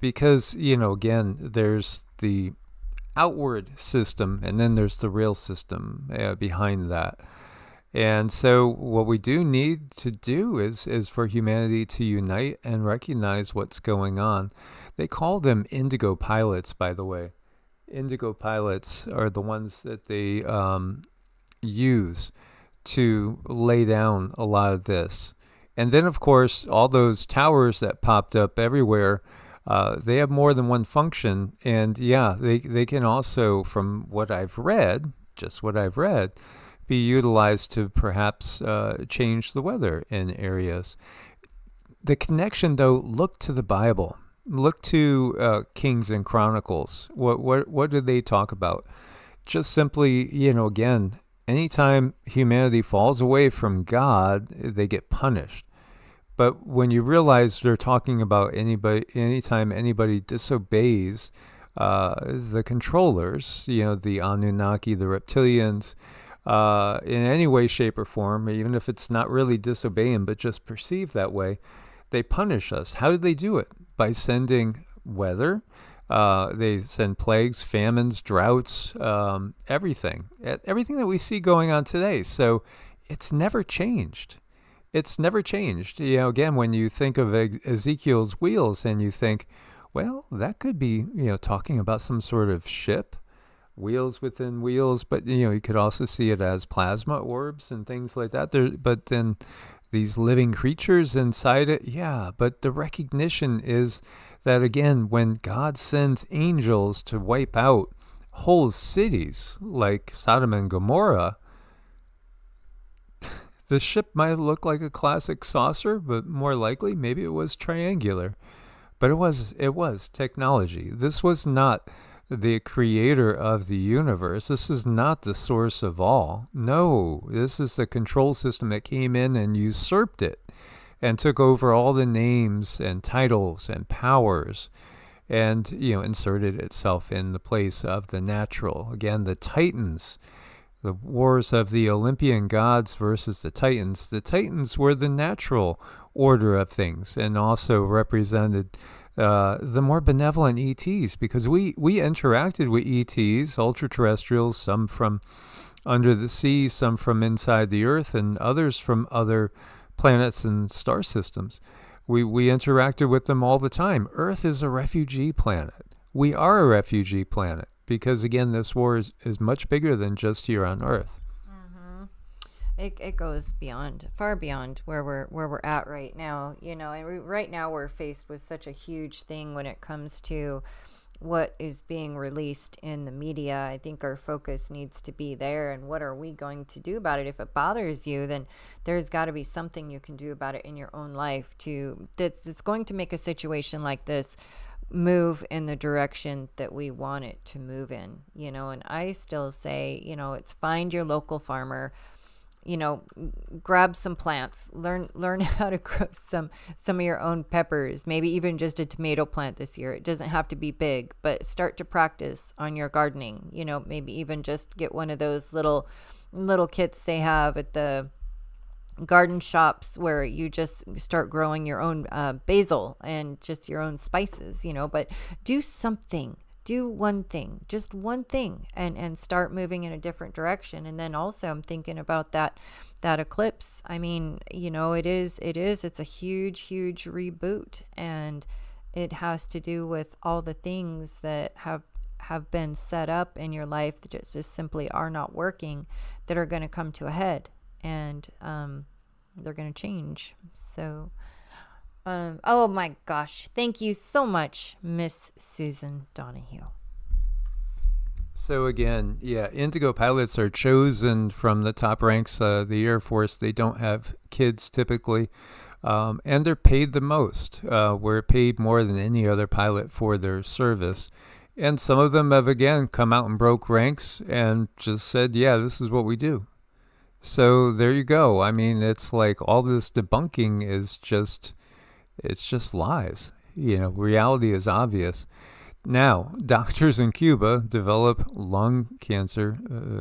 Speaker 1: because again, there's the outward system and then there's the real system behind that. And so what we do need to do is for humanity to unite and recognize what's going on. They call them indigo pilots, by the way. Indigo pilots are the ones that they use to lay down a lot of this. And then, of course, all those towers that popped up everywhere, they have more than one function. And yeah, they can also, from what I've read, just what I've read, be utilized to perhaps change the weather in areas. The connection, though, look to the Bible. Look to Kings and Chronicles. What do they talk about? Just simply, again, anytime humanity falls away from God, they get punished. But when you realize they're talking about anytime anybody disobeys the controllers, the Anunnaki, the reptilians, in any way, shape, or form, even if it's not really disobeying, but just perceived that way, they punish us. How do they do it? By sending weather. They send plagues, famines, droughts, everything that we see going on today. So it's never changed. It's never changed. Again, when you think of Ezekiel's wheels and you think, well, that could be, talking about some sort of ship, wheels within wheels, but, you could also see it as plasma orbs and things like that. But then these living creatures inside it, yeah, but the recognition is that, again, when God sends angels to wipe out whole cities like Sodom and Gomorrah, the ship might look like a classic saucer, but more likely maybe it was triangular. But it was technology. This was not the creator of the universe. This is not the source of all. No, this is the control system that came in and usurped it and took over all the names and titles and powers and, inserted itself in the place of the natural. Again, the Titans, the wars of the Olympian gods versus the Titans. The Titans were the natural order of things and also represented the more benevolent ETs, because we interacted with ETs, ultra-terrestrials, some from under the sea, some from inside the earth, and others from other planets and star systems. We interacted with them all the time. Earth is a refugee planet. We are a refugee planet because, again, this war is much bigger than just here on Earth.
Speaker 2: It goes far beyond where we're at right now, and right now we're faced with such a huge thing when it comes to what is being released in the media. I think our focus needs to be there, and what are we going to do about it? If it bothers you, then there's got to be something you can do about it in your own life that's going to make a situation like this move in the direction that we want it to move in, and I still say, it's find your local farmer, grab some plants, learn how to grow some of your own peppers, maybe even just a tomato plant this year. It doesn't have to be big, but start to practice on your gardening, maybe even just get one of those little kits they have at the garden shops where you just start growing your own basil and just your own spices, but do something. Do one thing, just one thing, and start moving in a different direction. And then also I'm thinking about that eclipse. I mean, it's a huge reboot, and it has to do with all the things that have been set up in your life that just simply are not working, that are going to come to a head, and they're going to change. So oh my gosh. Thank you so much, Miss Susan Donahue.
Speaker 1: So again, yeah, indigo pilots are chosen from the top ranks of the Air Force. They don't have kids typically, and they're paid the most. We're paid more than any other pilot for their service. And some of them have, again, come out and broke ranks and just said, yeah, this is what we do. So there you go. I mean, it's like all this debunking is just... it's just lies. Reality is obvious. Now, doctors in Cuba develop lung cancer.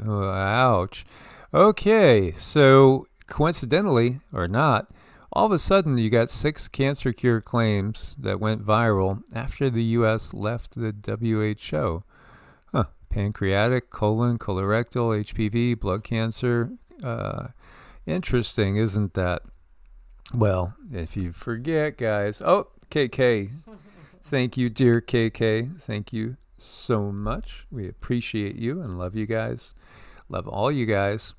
Speaker 1: Ouch. Okay, so coincidentally, or not, all of a sudden you got 6 cancer cure claims that went viral after the U.S. left the WHO. Pancreatic, colon, colorectal, HPV, blood cancer, Interesting, isn't that? Well, if you forget, guys. Oh, KK. Thank you, dear KK. Thank you so much. We appreciate you and love you guys. Love all you guys.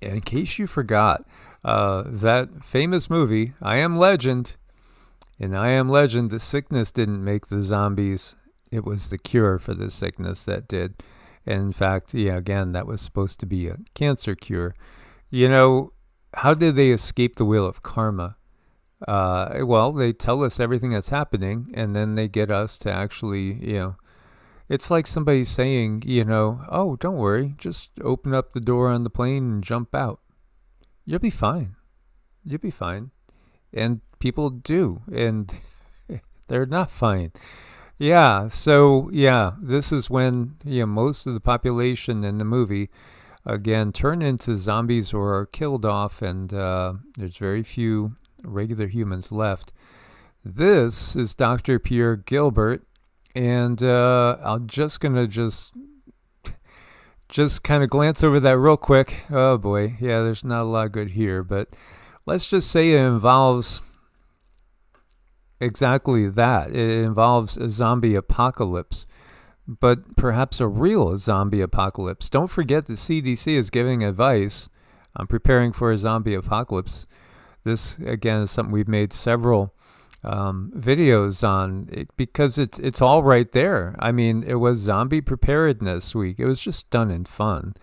Speaker 1: And in case you forgot, that famous movie, I Am Legend. In I Am Legend, the sickness didn't make the zombies. It was the cure for the sickness that did. And in fact, yeah, again, that was supposed to be a cancer cure. You know, how did they escape the wheel of karma? Well, they tell us everything that's happening, and then they get us to actually, it's like somebody saying, oh, don't worry, just open up the door on the plane and jump out. You'll be fine. You'll be fine. And people do, and they're not fine. Yeah, so, this is when, most of the population in the movie, again, turn into zombies or are killed off, and there's very few regular humans left. This is Dr. Pierre Gilbert, and I'm just gonna just kind of glance over that real quick. Oh boy, yeah, there's not a lot good here, but let's just say it involves exactly that. It involves a zombie apocalypse, but perhaps a real zombie apocalypse. Don't forget the CDC is giving advice on preparing for a zombie apocalypse. This, again, is something we've made several videos on because it's all right there. I mean, it was Zombie Preparedness Week. It was just done in fun.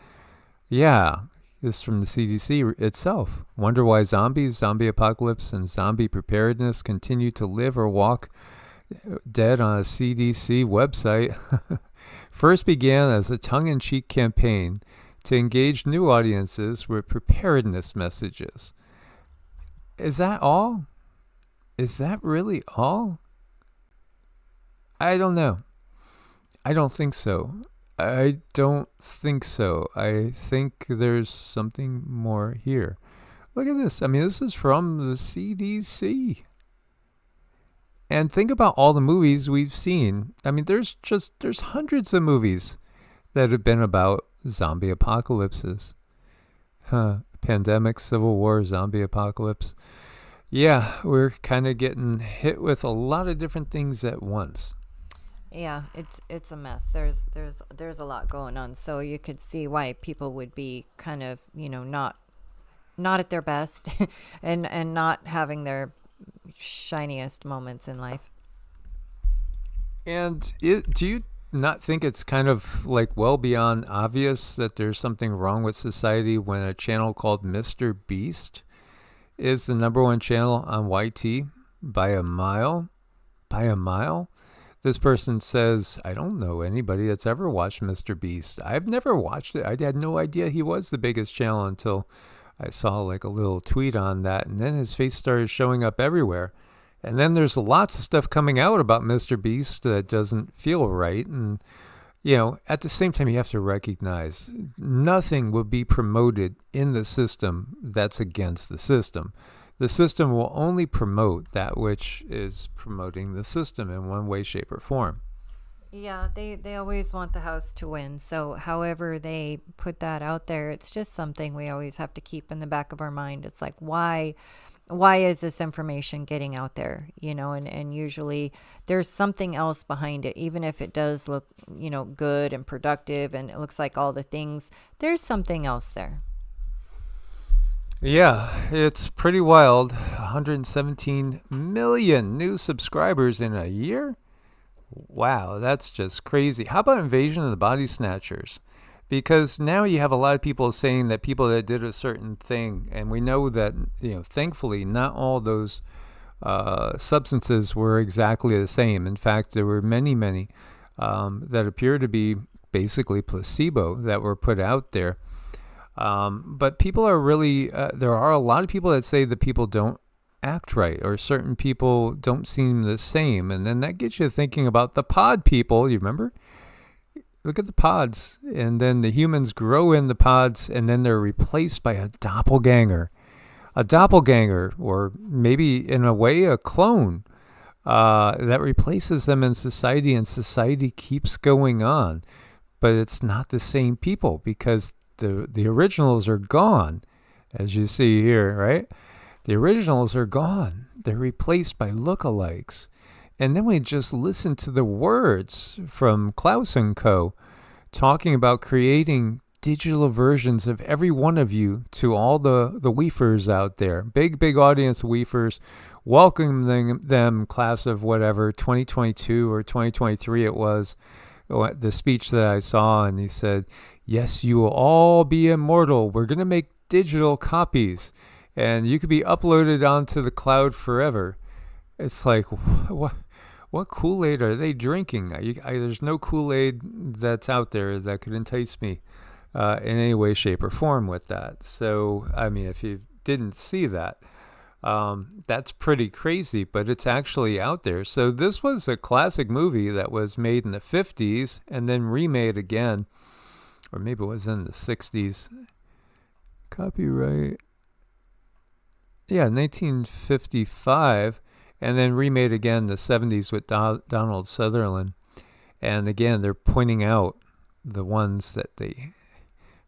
Speaker 1: Yeah, this is from the CDC itself. Wonder why zombies, zombie apocalypse, and zombie preparedness continue to live or walk dead on a CDC website. First began as a tongue-in-cheek campaign to engage new audiences with preparedness messages. Is that all? Is that really all? I don't know. I don't think so. I don't think so. I think there's something more here. Look at this. I mean, this is from the CDC. And think about all the movies we've seen. I mean, there's hundreds of movies that have been about zombie apocalypses. Pandemic, Civil War, zombie apocalypse. Yeah, we're kind of getting hit with a lot of different things at once.
Speaker 2: Yeah, it's a mess. There's a lot going on. So you could see why people would be kind of, not at their best and not having their shiniest moments in life.
Speaker 1: And do you not think it's kind of like well beyond obvious that there's something wrong with society when a channel called Mr. Beast is the #1 channel on YT by a mile? By a mile? This person says, I don't know anybody that's ever watched Mr. Beast. I've never watched it. I had no idea he was the biggest channel until I saw like a little tweet on that, and then his face started showing up everywhere. And then there's lots of stuff coming out about Mr. Beast that doesn't feel right. And, at the same time, you have to recognize nothing will be promoted in the system that's against the system. The system will only promote that which is promoting the system in one way, shape, or form.
Speaker 2: Yeah, they always want the house to win. So however they put that out there, it's just something we always have to keep in the back of our mind. It's like, why is this information getting out there? And usually there's something else behind it. Even if it does look, good and productive and it looks like all the things, there's something else there.
Speaker 1: Yeah, it's pretty wild. 117 million new subscribers in a year? Wow, that's just crazy. How about Invasion of the Body Snatchers? Because now you have a lot of people saying that people that did a certain thing, and we know that, thankfully, not all those substances were exactly the same. In fact, there were many, many that appear to be basically placebo that were put out there. But people are really, there are a lot of people that say that people don't act right, or certain people don't seem the same. And then that gets you thinking about the pod people. You remember? Look at the pods. And then the humans grow in the pods, and then they're replaced by a doppelganger. A doppelganger, or maybe in a way a clone, that replaces them in society, and society keeps going on. But it's not the same people, because the originals are gone, as you see here, right? The originals are gone. They're replaced by lookalikes. And then we just listen to the words from Klaus and Co. talking about creating digital versions of every one of you to all the weefers out there. Big audience weefers. Welcoming them, class of whatever, 2022 or 2023 it was, the speech that I saw, and he said, yes, you will all be immortal. We're going to make digital copies, and you could be uploaded onto the cloud forever. It's like, what Kool-Aid are they drinking? There's no Kool-Aid that's out there that could entice me in any way, shape, or form with that. So, I mean, if you didn't see that, that's pretty crazy, but it's actually out there. So this was a classic movie that was made in the 50s and then remade again, or maybe it was in the 60s. Copyright. Yeah, 1955, and then remade again in the 70s with Donald Sutherland. And again, they're pointing out the ones that they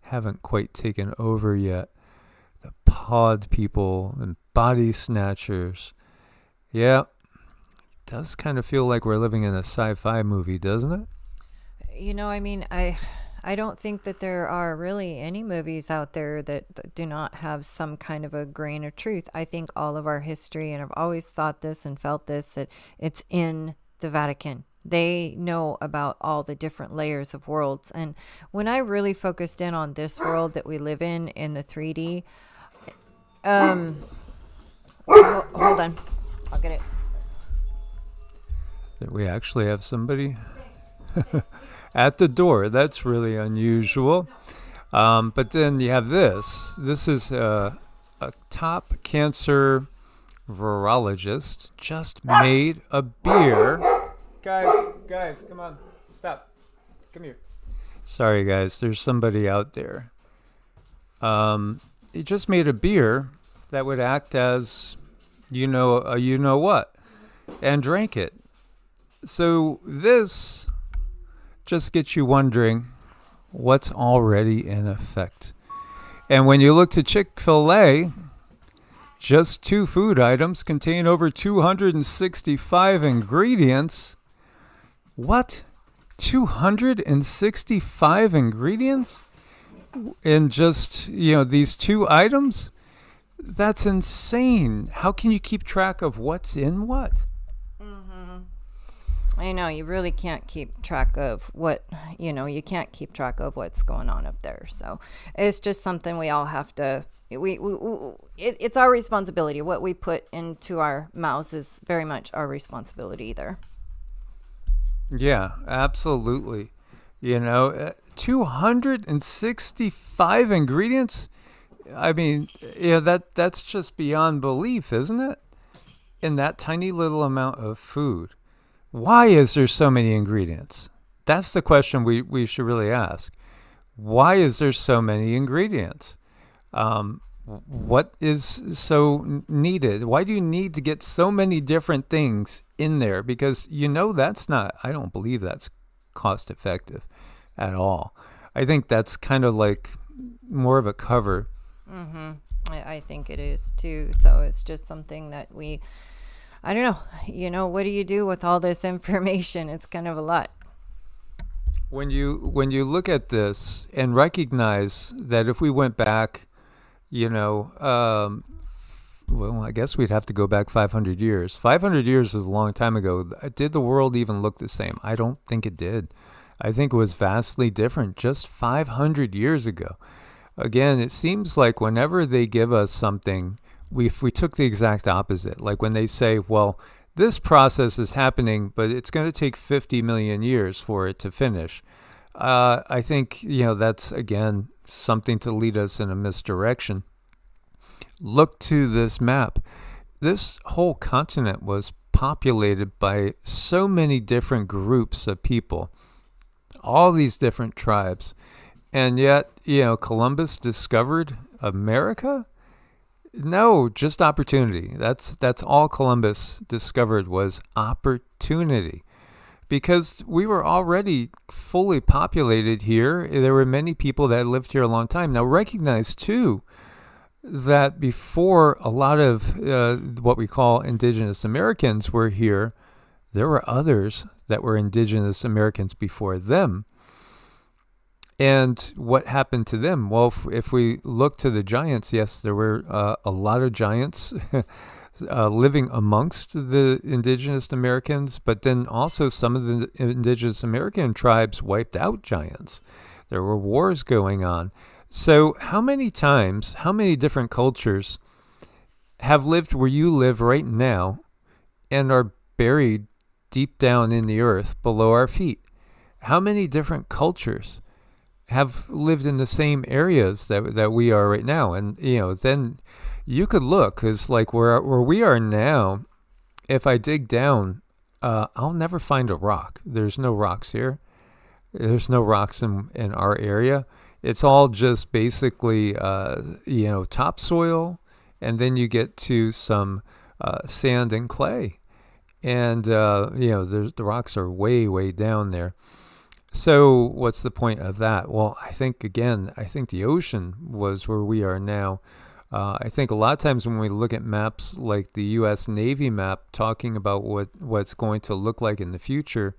Speaker 1: haven't quite taken over yet. The pod people and body snatchers. Yeah, does kind of feel like we're living in a sci-fi movie, doesn't it?
Speaker 2: You know, I mean, I don't think that there are really any movies out there that do not have some kind of a grain of truth. I think all of our history, and I've always thought this and felt this, that it's in the Vatican. They know about all the different layers of worlds. And when I really focused in on this world that we live in the 3D, hold on, I'll get it.
Speaker 1: That we actually have somebody at the door. That's really unusual. But then you have this. This is a top cancer virologist just made a beer. Guys, come on. Stop. Come here. Sorry, guys. There's somebody out there. He just made a beer that would act as, you know what, and drank it. So this just gets you wondering what's already in effect. And when you look to Chick-fil-A, just 2 food items contain over 265 ingredients. What? 265 ingredients? In just, these 2 items? That's insane. How can you keep track of what's in what?
Speaker 2: I know, you really can't keep track of you can't keep track of what's going on up there. So it's just something we all have to, it's our responsibility. What we put into our mouths is very much our responsibility there.
Speaker 1: Yeah, absolutely. 265 ingredients? I mean, that's just beyond belief, isn't it? In that tiny little amount of food. Why is there so many ingredients? That's the question we should really ask. Why is there so many ingredients? What is so needed? Why do you need to get so many different things in there? Because I don't believe that's cost effective at all. I think that's kind of like more of a cover.
Speaker 2: I think it is too. So it's just something that I don't know. What do you do with all this information? It's kind of a lot.
Speaker 1: When you look at this and recognize that if we went back, well, I guess we'd have to go back 500 years. 500 years is a long time ago. Did the world even look the same? I don't think it did. I think it was vastly different just 500 years ago. Again, it seems like whenever they give us something, if we took the exact opposite, like when they say, well, this process is happening, but it's going to take 50 million years for it to finish. I think, that's, again, something to lead us in a misdirection. Look to this map. This whole continent was populated by so many different groups of people, all these different tribes. And yet, Columbus discovered America? No, just opportunity. That's all Columbus discovered was opportunity. because we were already fully populated here. There were many people that lived here a long time. Now, recognize too that before a lot of what we call indigenous Americans were here, there were others that were indigenous Americans before them. And what happened to them? Well, if we look to the giants, yes, there were a lot of giants living amongst the indigenous Americans, but then also some of the indigenous American tribes wiped out giants. There were wars going on. So how many times, how many different cultures have lived where you live right now and are buried deep down in the earth below our feet? How many different cultures have lived in the same areas that we are right now? And, then you could look, because like where we are now, if I dig down, I'll never find a rock. There's no rocks here. There's no rocks in our area. It's all just basically, topsoil, and then you get to some sand and clay. And, the rocks are way, way down there. So what's the point of that? Well, I think the ocean was where we are now. I think a lot of times when we look at maps like the U.S. Navy map talking about what's going to look like in the future,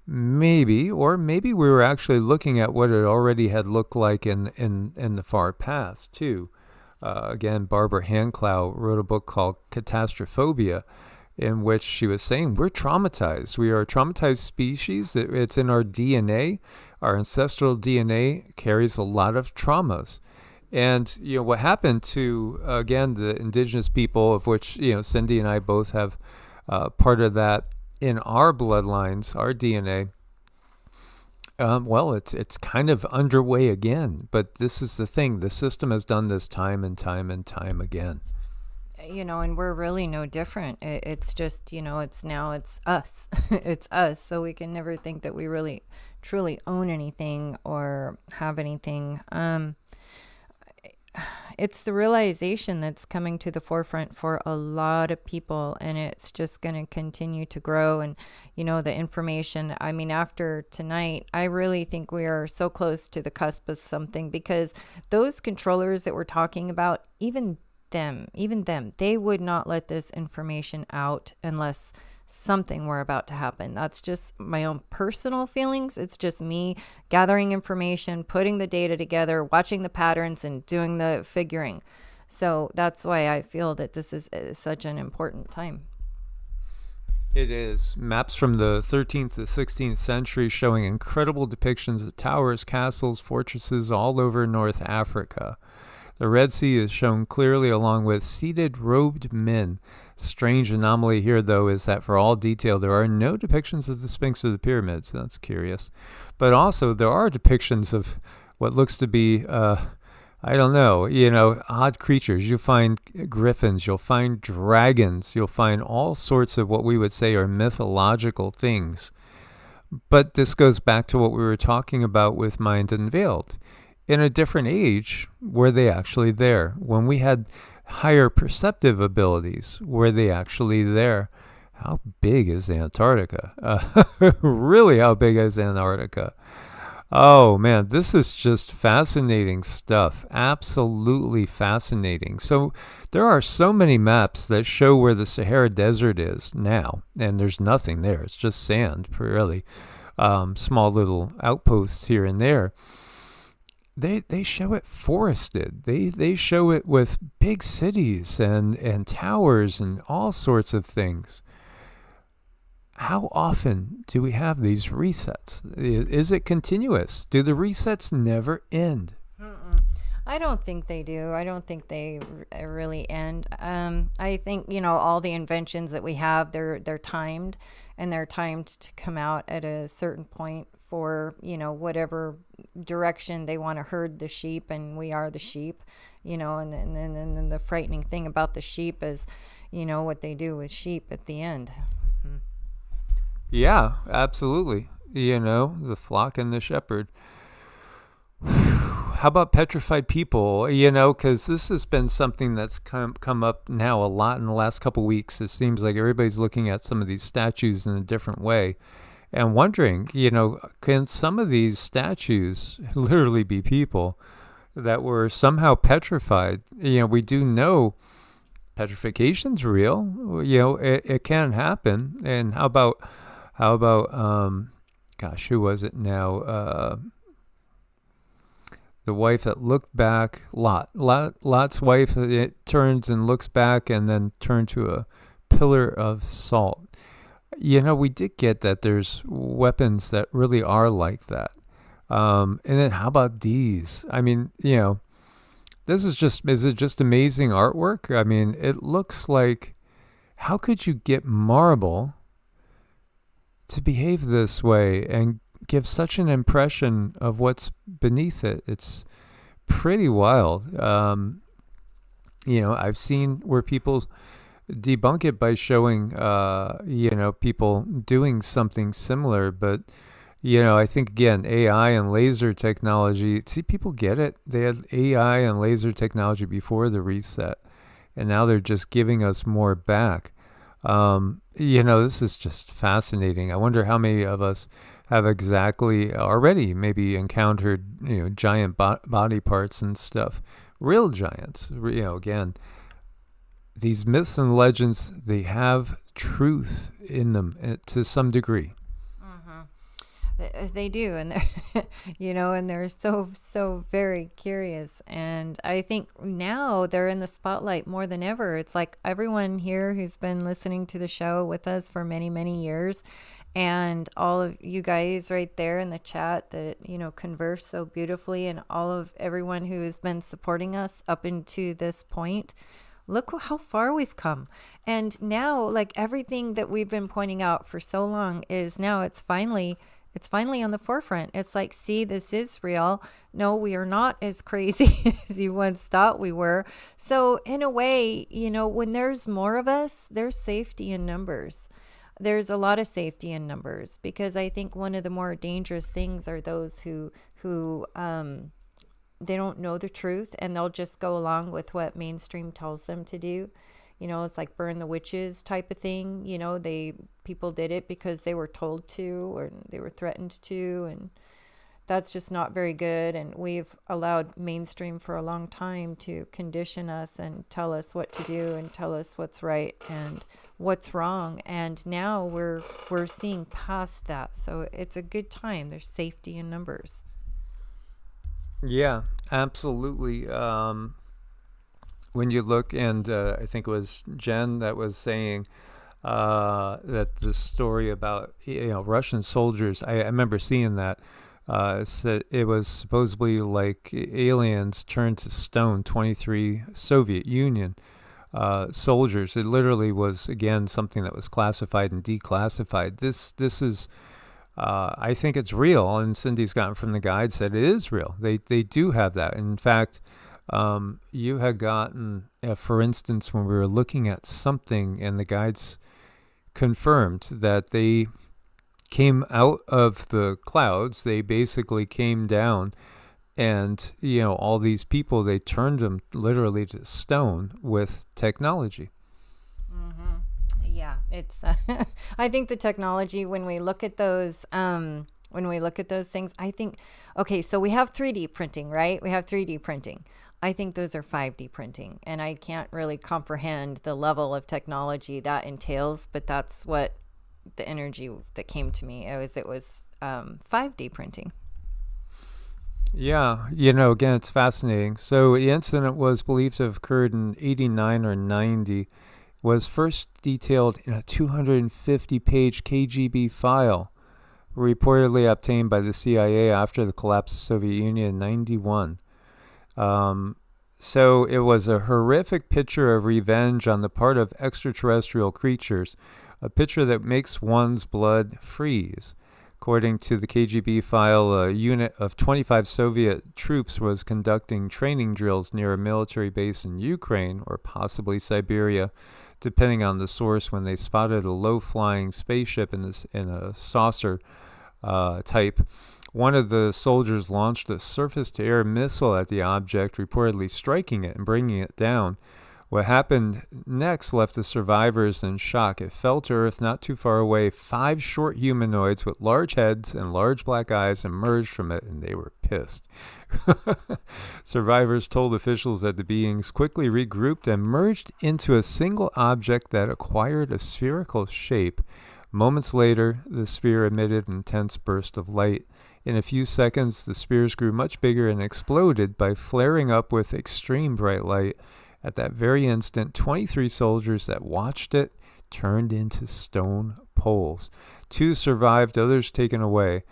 Speaker 1: maybe we were actually looking at what it already had looked like in the far past too. Again, Barbara Handclough wrote a book called Catastrophobia, in which she was saying we're traumatized. We are a traumatized species. It's in our DNA. Our ancestral DNA carries a lot of traumas. And, what happened to, again, the indigenous people, of which, Cindy and I both have part of that in our bloodlines, our DNA. Well, it's kind of underway again. But this is the thing. The system has done this time and time and time again.
Speaker 2: And we're really no different. It's just, it's us. It's us. So we can never think that we really truly own anything or have anything. It's the realization that's coming to the forefront for a lot of people, and it's just going to continue to grow. And, the information, after tonight, I really think we are so close to the cusp of something, because those controllers that we're talking about, even them, they would not let this information out unless something were about to happen. That's just my own personal feelings. It's just me gathering information, putting the data together, watching the patterns, and doing the figuring. So that's why I feel that this is such an important time.
Speaker 1: It is. Maps from the 13th to 16th century showing incredible depictions of towers, castles, fortresses all over North Africa. The Red Sea is shown clearly along with seated robed men. Strange anomaly here, though, is that for all detail, there are no depictions of the Sphinx or the pyramids. That's curious. But also, there are depictions of what looks to be, odd creatures. You'll find griffins, you'll find dragons, you'll find all sorts of what we would say are mythological things. But this goes back to what we were talking about with Mind Unveiled. In a different age, were they actually there? When we had higher perceptive abilities, were they actually there? How big is Antarctica? Really, how big is Antarctica? Oh, man, this is just fascinating stuff. Absolutely fascinating. So there are so many maps that show where the Sahara Desert is now, and there's nothing there. It's just sand, really. Small little outposts here and there. They show it forested. They show it with big cities and towers and all sorts of things. How often do we have these resets? Is it continuous? Do the resets never end?
Speaker 2: I don't think they do. I don't think they really end. I think, all the inventions that we have, they're timed, and they're timed to come out at a certain point for, whatever direction they want to herd the sheep, and we are the sheep, and then the frightening thing about the sheep is, what they do with sheep at the end.
Speaker 1: Yeah, absolutely. The flock and the shepherd. How about petrified people? Because this has been something that's come up now a lot in the last couple weeks. It seems like everybody's looking at some of these statues in a different way. and wondering, can some of these statues literally be people that were somehow petrified? We do know petrification's real. It can happen. And how about gosh, who was it now? The wife that looked back, Lot's wife, it turns and looks back and then turned to a pillar of salt. We did get that there's weapons that really are like that. And then how about these? I mean, is it just amazing artwork? I mean, it looks like, how could you get marble to behave this way and give such an impression of what's beneath it? It's pretty wild. I've seen where people debunk it by showing, people doing something similar. But, I think, again, AI and laser technology, see, people get it. They had AI and laser technology before the reset, and now they're just giving us more back. This is just fascinating. I wonder how many of us have exactly already maybe encountered, giant body parts and stuff. Real giants, again, these myths and legends, they have truth in them to some degree.
Speaker 2: They do, and they're, and they're so very curious. And I think now they're in the spotlight more than ever. It's like everyone here who's been listening to the show with us for many, many years, and all of you guys right there in the chat that, converse so beautifully, and all of everyone who has been supporting us up into this point. Look how far we've come. And now, like, everything that we've been pointing out for so long is now it's finally on the forefront. It's like, see, this is real. No, we are not as crazy as you once thought we were. So in a way, when there's more of us, there's safety in numbers. There's a lot of safety in numbers, because I think one of the more dangerous things are those who they don't know the truth, and they'll just go along with what mainstream tells them to do. It's like burn the witches type of thing. People did it because they were told to, or they were threatened to, and that's just not very good. And we've allowed mainstream for a long time to condition us and tell us what to do and tell us what's right and what's wrong. And now we're seeing past that. So it's a good time. There's safety in numbers.
Speaker 1: Yeah, absolutely. When you look, and I think it was Jen that was saying that the story about Russian soldiers, I remember seeing that. It was supposedly like aliens turned to stone 23 Soviet Union soldiers. It literally was, again, something that was classified and declassified. This is, I think it's real, and Cindy's gotten from the guide said it is real. They do have that. In fact, you had gotten, for instance, when we were looking at something, and the guides confirmed that they came out of the clouds. They basically came down, and all these people, they turned them literally to stone with technology.
Speaker 2: Yeah, it's I think the technology, when we look at those things, I think, okay, so we have 3D printing, right? We have 3D printing. I think those are 5D printing, and I can't really comprehend the level of technology that entails, but that's what the energy that came to me. It was 5D printing.
Speaker 1: Yeah, again, it's fascinating. So the incident was believed to have occurred in 89 or 90, was first detailed in a 250-page KGB file, reportedly obtained by the CIA after the collapse of the Soviet Union in 91. So it was a horrific picture of revenge on the part of extraterrestrial creatures, a picture that makes one's blood freeze. According to the KGB file, a unit of 25 Soviet troops was conducting training drills near a military base in Ukraine, or possibly Siberia, depending on the source, when they spotted a low-flying spaceship in a saucer type. One of the soldiers launched a surface-to-air missile at the object, reportedly striking it and bringing it down. What happened next left the survivors in shock. It fell to Earth not too far away. 5 short humanoids with large heads and large black eyes emerged from it, and they were pissed. Survivors told officials that the beings quickly regrouped and merged into a single object that acquired a spherical shape. Moments later, the sphere emitted an intense burst of light. In a few seconds, the spheres grew much bigger and exploded by flaring up with extreme bright light. At that very instant, 23 soldiers that watched it turned into stone poles. 2 survived, others taken away.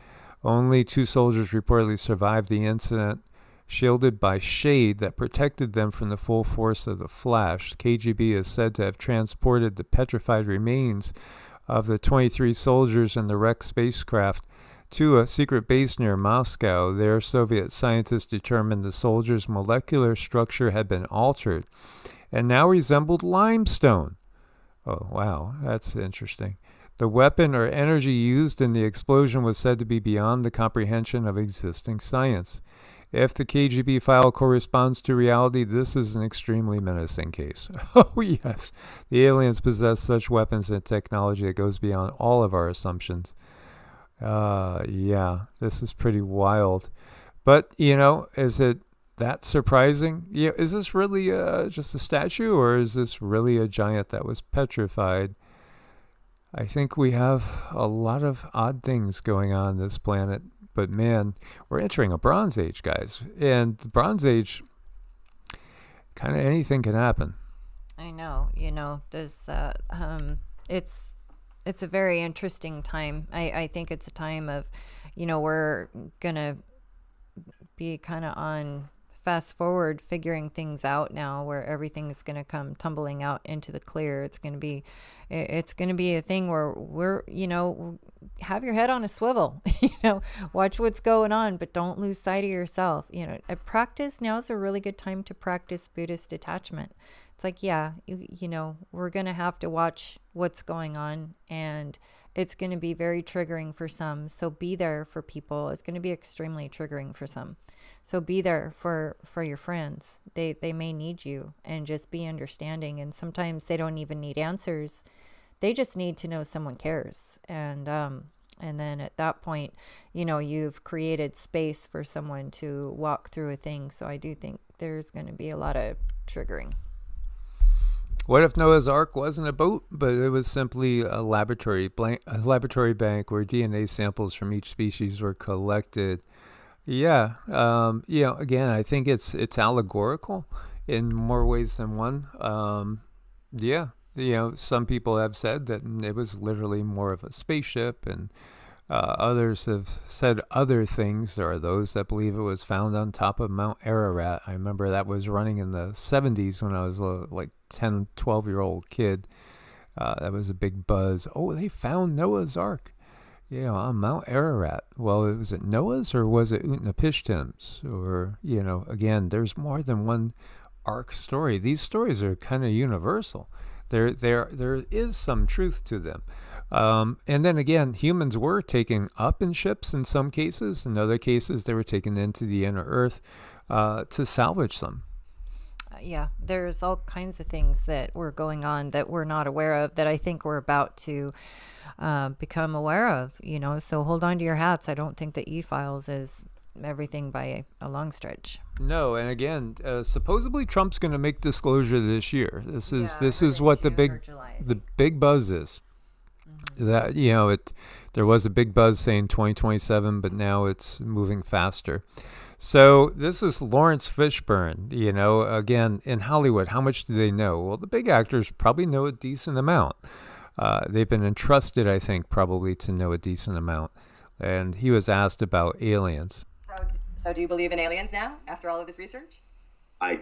Speaker 1: Only 2 soldiers reportedly survived the incident, shielded by shade that protected them from the full force of the flash. KGB is said to have transported the petrified remains of the 23 soldiers in the wrecked spacecraft to a secret base near Moscow. There, Soviet scientists determined the soldiers' molecular structure had been altered and now resembled limestone. Oh, wow, that's interesting. The weapon or energy used in the explosion was said to be beyond the comprehension of existing science. If the KGB file corresponds to reality, this is an extremely menacing case. Oh, yes. The aliens possess such weapons and technology that goes beyond all of our assumptions. Yeah, this is pretty wild. But, is it that surprising? Yeah, is this really just a statue, or is this really a giant that was petrified? I think we have a lot of odd things going on this planet. But man, we're entering a Bronze Age, guys. And the Bronze Age, kind of anything can happen.
Speaker 2: I know, there's it's a very interesting time. I think it's a time of, we're going to be kind of on fast forward figuring things out now, where everything's going to come tumbling out into the clear. It's going to be a thing where we're, have your head on a swivel, watch what's going on, but don't lose sight of yourself. Practice. Now is a really good time to practice Buddhist detachment. It's like, yeah, we're going to have to watch what's going on, and it's going to be very triggering for some. So be there for people. It's going to be extremely triggering for some. So be there for your friends. They may need you, and just be understanding. And sometimes they don't even need answers. They just need to know someone cares. And then at that point, you've created space for someone to walk through a thing. So I do think there's going to be a lot of triggering.
Speaker 1: What if Noah's Ark wasn't a boat, but it was simply a laboratory bank where DNA samples from each species were collected? Yeah. Again, I think it's allegorical in more ways than one. Some people have said that it was literally more of a spaceship, and others have said other things. There are those that believe it was found on top of Mount Ararat. I remember that was running in the 70s when I was a 10, 12-year-old kid. That was a big buzz. Oh, they found Noah's Ark, on Mount Ararat. Well, was it Noah's, or was it Utnapishtim's? Or, again, there's more than one Ark story. These stories are kind of universal. There is some truth to them. And then again, humans were taken up in ships in some cases. In other cases, they were taken into the inner earth to salvage them.
Speaker 2: Yeah, there's all kinds of things that were going on that we're not aware of, that I think we're about to become aware of, So hold on to your hats. I don't think that E-Files is everything by a long stretch.
Speaker 1: No, and again, supposedly Trump's going to make disclosure this year. This is what the big buzz is. That there was a big buzz saying 2027, but now it's moving faster. So this is Lawrence Fishburne. Again, in Hollywood, how much do they know? Well, the big actors probably know a decent amount. They've been entrusted, I think, probably to know a decent amount. And he was asked about aliens.
Speaker 5: So do you believe in aliens now, after all of this research?
Speaker 6: I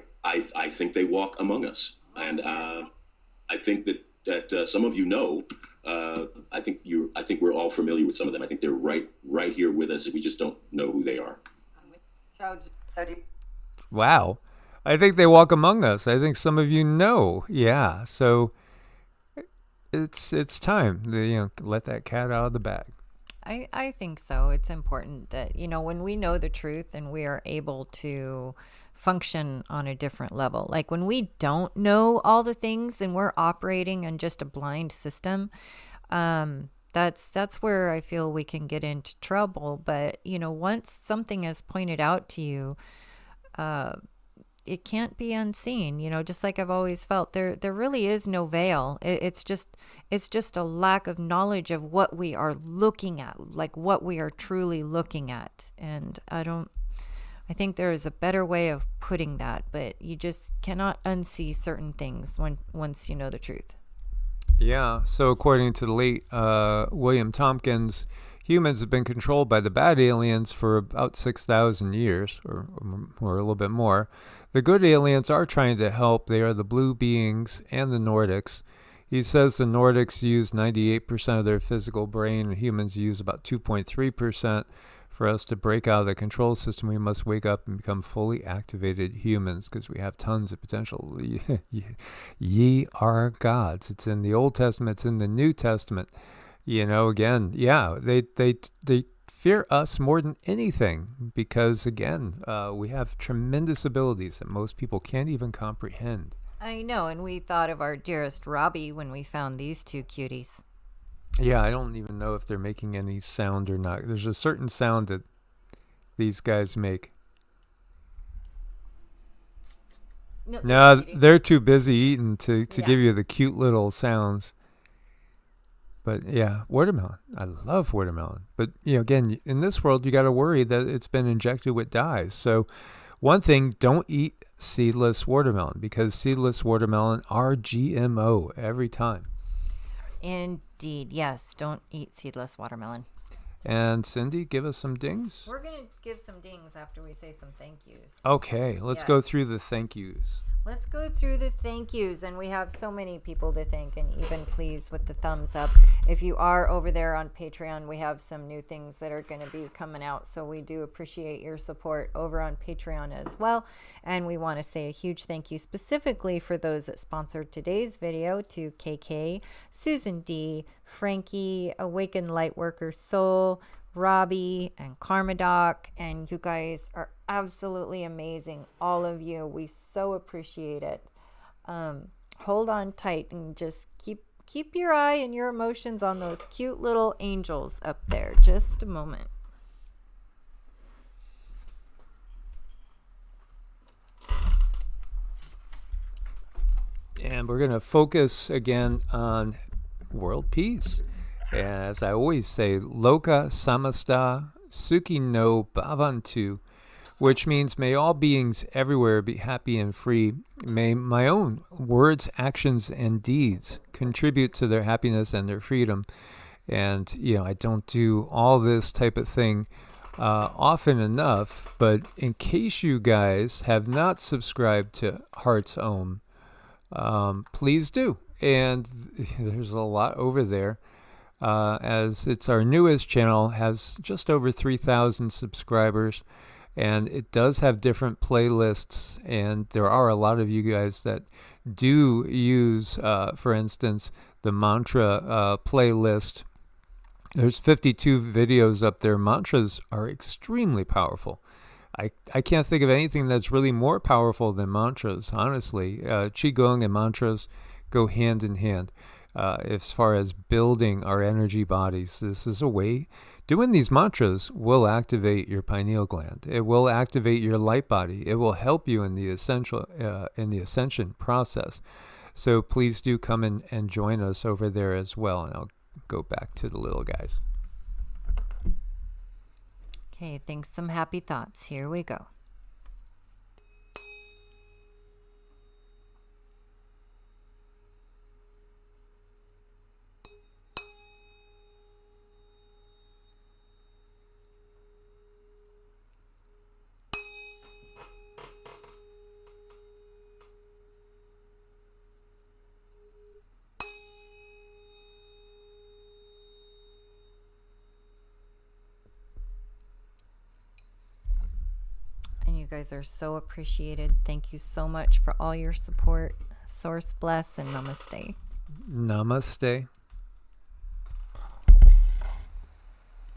Speaker 6: think they walk among us, and I think that some of you know. I think we're all familiar with some of them. I think they're right here with us. We just don't know who they are.
Speaker 5: So do you...
Speaker 1: Wow, I think they walk among us. I think some of you know. Yeah, so it's time. Let that cat out of the bag.
Speaker 2: I think so. It's important that, when we know the truth and we are able to function on a different level. Like when we don't know all the things and we're operating on just a blind system, that's where I feel we can get into trouble. But, once something is pointed out to you, it can't be unseen, just like I've always felt. There really is no veil. It's just a lack of knowledge of what we are looking at, like what we are truly looking at. And I think there is a better way of putting that, but you just cannot unsee certain things once you know the truth.
Speaker 1: Yeah. So according to the late William Tompkins, humans have been controlled by the bad aliens for about 6,000 years, or a little bit more. The good aliens are trying to help. They are the blue beings and the Nordics. He says the Nordics use 98% of their physical brain, and humans use about 2.3%. For us to break out of the control system, we must wake up and become fully activated humans, because we have tons of potential. Ye are gods. It's in the Old Testament. It's in the New Testament. Again, they fear us more than anything because, again, we have tremendous abilities that most people can't even comprehend.
Speaker 2: I know, and we thought of our dearest Robbie when we found these two cuties.
Speaker 1: Yeah, I don't even know if they're making any sound or not. There's a certain sound that these guys make. No, they're too busy eating to give you the cute little sounds. But yeah, watermelon. I love watermelon. But again, in this world, you got to worry that it's been injected with dyes. So one thing, don't eat seedless watermelon, because seedless watermelon are GMO every time.
Speaker 2: Indeed, yes. Don't eat seedless watermelon.
Speaker 1: And Cindy, give us some dings.
Speaker 2: We're going to give some dings after we say some thank yous.
Speaker 1: Okay, let's go through the thank yous.
Speaker 2: Let's go through the thank yous, and we have so many people to thank, and even please with the thumbs up. If you are over there on Patreon, we have some new things that are going to be coming out, so we do appreciate your support over on Patreon as well. And we want to say a huge thank you specifically for those that sponsored today's video, to KK, Susan D, Frankie, Awakened Lightworker Soul, Robbie, and Karmadoc. And you guys are absolutely amazing, all of you. We so appreciate it. Hold on tight and just keep your eye and your emotions on those cute little angels up there. Just a moment.
Speaker 1: And we're going to focus again on world peace. As I always say, Loka Samasta Sukhi no Bhavantu, which means may all beings everywhere be happy and free. May my own words, actions, and deeds contribute to their happiness and their freedom. And, I don't do all this type of thing often enough, but in case you guys have not subscribed to Heart's Ohm, please do. And there's a lot over there. As it's our newest channel, has just over 3,000 subscribers, and it does have different playlists, and there are a lot of you guys that do use, for instance, the mantra playlist. There's 52 videos up there. Mantras are extremely powerful. I can't think of anything that's really more powerful than mantras, honestly. Qigong and mantras go hand in hand. As far as building our energy bodies, this is a way. Doing these mantras will activate your pineal gland. It will activate your light body. It will help you in the ascension process. So please do come in and join us over there as well. And I'll go back to the little guys.
Speaker 2: Okay, think some happy thoughts. Here we go. You guys are so appreciated. Thank you so much for all your support. Source bless and namaste.
Speaker 1: Namaste.